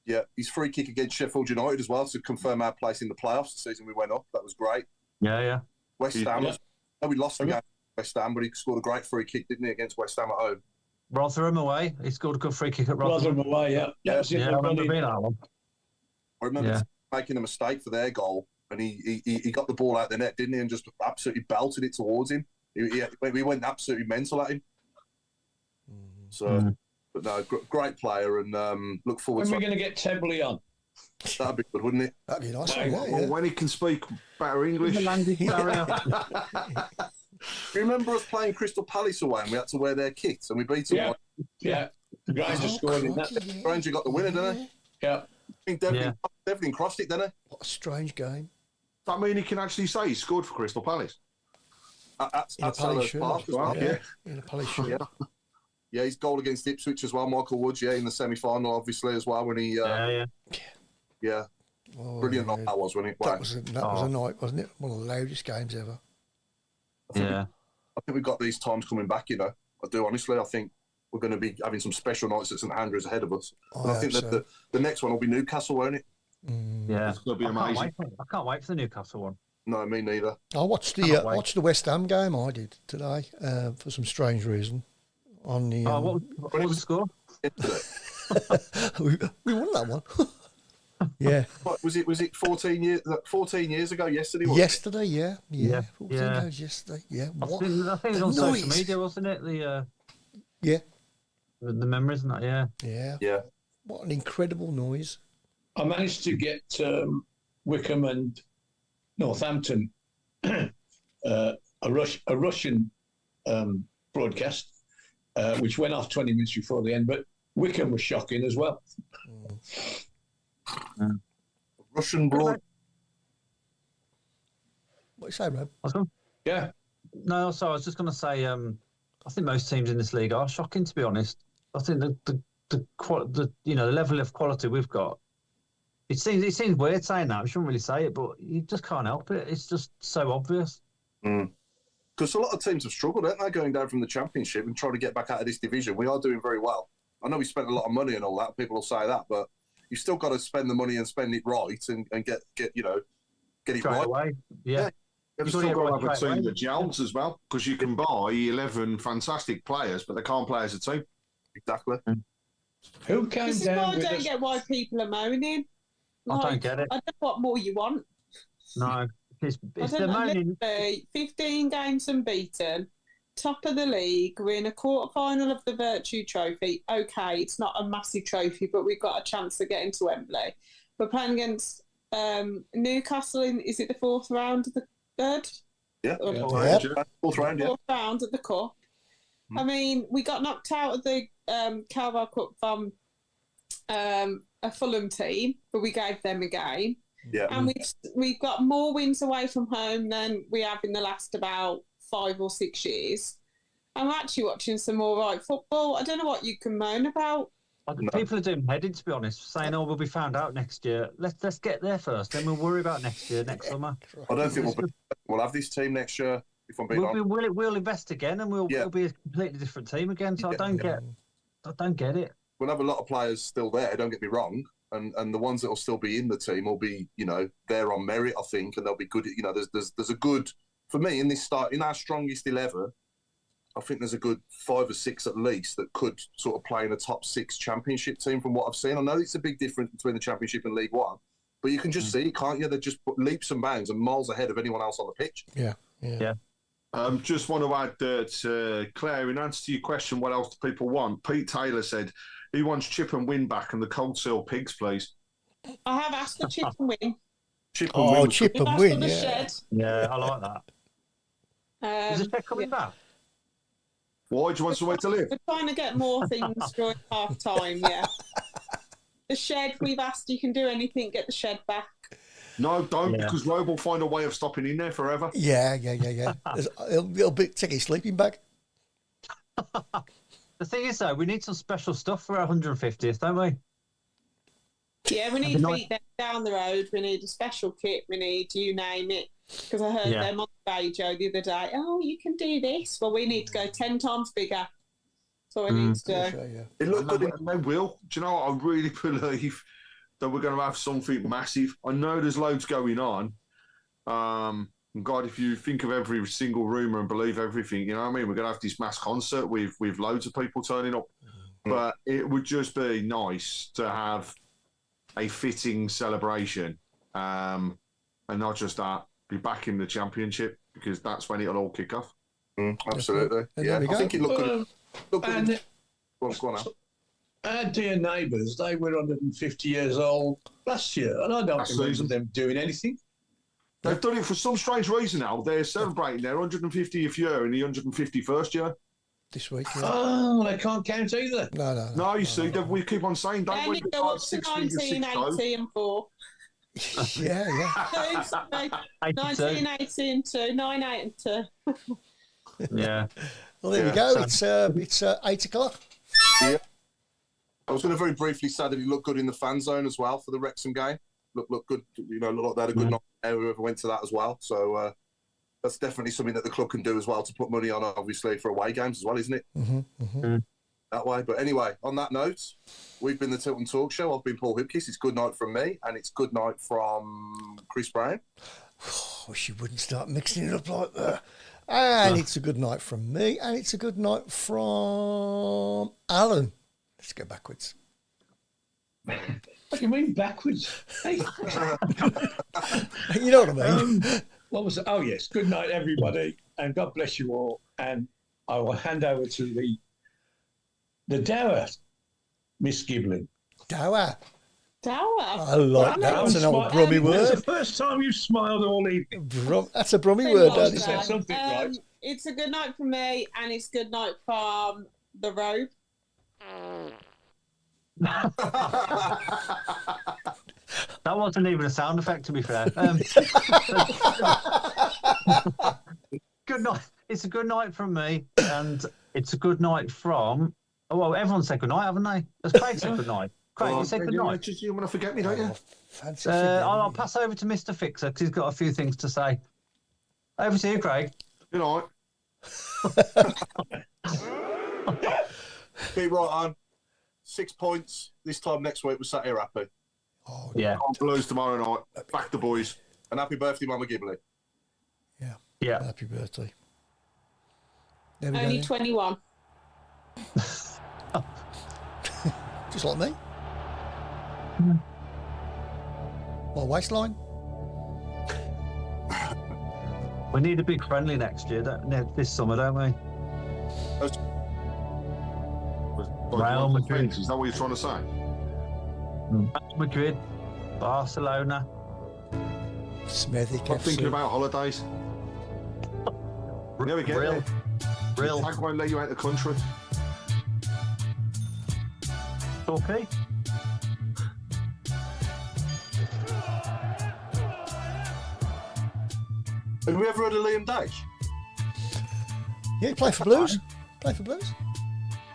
Yeah, his free kick against Sheffield United as well to confirm our place in the playoffs the season we went up. That was great. Yeah. West Ham, we lost the game against West Ham, but he scored a great free kick, didn't he, against West Ham at home? Rotherham away. He scored a good free kick at Rotherham away, yeah. I remember being that one. I remember making a mistake for their goal, and he got the ball out the net, didn't he, and just absolutely belted it towards him. We went absolutely mental at him. So, but no, great player, and look forward. When are we going to get Tebley on? That'd be good, wouldn't it? That'd be nice. When he can speak better English. Remember us playing Crystal Palace away, and we had to wear their kits, and we beat them. Yeah. Granger scored in that. Granger got the winner, didn't he? Yeah. I think Devlin crossed it, didn't he? What a strange game. Does that mean he can actually say he scored for Crystal Palace? At Palace Park as well. In a Palace shirt. Yeah, his goal against Ipswich as well, Michael Woods, in the semi-final, obviously, as well, when he... Yeah. Brilliant night that was when he played. That was a night, wasn't it? One of the loudest games ever. I think we've got these times coming back, I do, honestly. I think we're going to be having some special nights at St Andrews ahead of us. And I think that the next one will be Newcastle, won't it? Yeah. It's going to be amazing. I can't wait for the Newcastle one. No, me neither. I watched the West Ham game, I did, today, for some strange reason. On the what was the score? we won that one. Yeah. What, was it 14 years ago yesterday? Yesterday, yeah. 14 days yesterday, yeah. I think it was on social media, wasn't it? The memories and that, yeah. What an incredible noise. I managed to get Wickham and Northampton a Russian broadcast, which went off 20 minutes before the end, but Wickham was shocking as well. Russian broad. What do you say, Rob? Yeah. No, so I was just going to say, I think most teams in this league are shocking, to be honest. I think the level of quality we've got. It seems weird saying that. We shouldn't really say it, but you just can't help it. It's just so obvious. Because a lot of teams have struggled, haven't they, going down from the Championship and trying to get back out of this division. We are doing very well. I know we spent a lot of money and all that. People will say that, but you've still got to spend the money and spend it right and get it Straight right. away. Yeah. You've still got to have a team that gels as well, because you can buy 11 fantastic players, but they can't play as a team. Exactly. Who came This is down why I with don't us? get why people are moaning. I don't get it. I don't know what more you want. No. It's I the don't know. moaning. Literally 15 games unbeaten, top of the league. We're in a quarter final of the Virtue Trophy. Okay, it's not a massive trophy, but we've got a chance to get into Wembley. We're playing against Newcastle in, is it the fourth round of the third? Yeah. Fourth round of the Cup. I mean, we got knocked out of the Carabao Cup from a Fulham team, but we gave them a game. Yeah. And we've got more wins away from home than we have in the last about 5 or 6 years. I'm actually watching some all right football. I don't know what you can moan about. People are doing headed, to be honest, saying, "Oh, we'll be found out next year." Let's get there first, then we'll worry about next year, next summer. I don't think we'll have this team next year. If I'm being honest, we'll invest again, and we'll be a completely different team again. So I don't get it. We'll have a lot of players still there. Don't get me wrong. And the ones that will still be in the team will be, there on merit, I think, and they'll be good. There's a good, for me, in our strongest 11, I think there's a good 5 or 6 at least that could sort of play in a top 6 Championship team from what I've seen. I know it's a big difference between the Championship and League One, but you can just see, can't you? They're just leaps and bounds and miles ahead of anyone else on the pitch. Yeah. Just want to add that, Claire, in answer to your question, what else do people want? Pete Taylor said he wants Chip and Win back and the Cold Seal Pigs, please. I have asked for Chip and Win. Chip and Win, yeah. Shed. Yeah, I like that. Is the shed coming back? Why? Do you want somewhere to live? We're trying to get more things during half time, yeah. The shed, we've asked you can do anything, get the shed back. No, don't, because Rob will find a way of stopping in there forever. Yeah. It'll take his sleeping bag. The thing is, though, we need some special stuff for our 150th, don't we? Yeah, we need feet down the road. We need a special kit. We need, you name it. Because I heard them on the radio the other day. Oh, you can do this. Well, we need to go 10 times bigger. So we need to do. It looked good. And they will. Do you know what? I really believe that we're going to have something massive. I know there's loads going on. God, if you think of every single rumour and believe everything, you know what I mean? We're going to have this mass concert with loads of people turning up. But it would just be nice to have a fitting celebration. And not just that, be back in the Championship, because that's when it'll all kick off. Absolutely. Yeah, I think it looked good. Go on now. Our dear neighbours, they were 150 years old last year, and I don't remember them doing anything. They've done it for some strange reason now. They're celebrating their 150th year in the 151st year. This week, yeah. Oh, they can't count either. No, you see, we keep on saying, don't we? Go up to 1980 and 4. Yeah. 1980 and 2, 98 and 2. Yeah. Well, there we go. It's 8 o'clock. Yeah. I was going to very briefly say that he looked good in the fan zone as well for the Wrexham game. Looked good. Looked like they had a good night there, whoever went to that as well. So that's definitely something that the club can do as well, to put money on, obviously, for away games as well, isn't it? That way. But anyway, on that note, we've been the Tilton Talk Show. I've been Paul Hipkiss. It's good night from me, and it's good night from Chris Brown. Wish you wouldn't start mixing it up like that. And it's a good night from me, and it's a good night from Alan. Let's go backwards. What do you mean backwards? Hey. You know what I mean? What was it? Oh, yes. Good night, everybody, and God bless you all. And I will hand over to the dower, Miss Giblin. Dower. I like that. That's an old Brummy word. It's the first time you've smiled all evening. That's a Brummy word, don't said something right. It's a good night from me, and it's good night from the robe. That wasn't even a sound effect, to be fair. Good night. It's a good night from me, and it's a good night from. Oh, well, everyone said good night, haven't they? Has Craig said good night? Craig, you said good night. You want to forget me, don't you? I'll pass over to Mr. Fixer because he's got a few things to say. Over to you, Craig. Good night. Keep right on. 6 points. This time next week, we're sat here happy. Oh, Yeah. Blues tomorrow night. Back the boys. And happy birthday, Mama Ghibli. yeah. Yeah. Happy birthday. There we Only go. 21. Just like me. My waistline. We need a big friendly next year, this summer, don't we? Real Madrid. Is that what you're trying to say? Real Madrid, Barcelona. Smithy. I'm thinking about holidays. Never get there. Real. Tag won't let you out the country. Okay. Have we ever heard of Liam Dash? Yeah, he played for Blues. Play for Blues.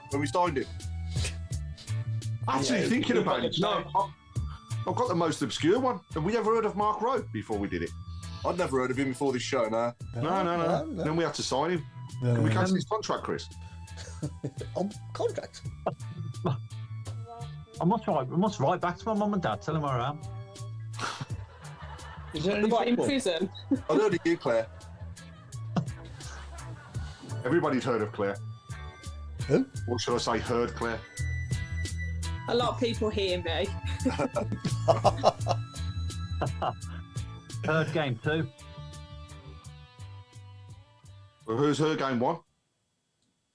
When we signed him? Actually, thinking about it, no, I've got the most obscure one. Have we ever heard of Mark Rowe before we did it? I'd never heard of him before this show, no. No. Then we had to sign him. Can we cancel his contract, Chris? On contract. I must write back to my mum and dad, tell them where I am. Is there any What, in football? prison? I heard of you, Claire. Everybody's heard of Claire. Who? Or should I say heard Claire? A lot of people hear me. Third game 2. Well, who's her game 1?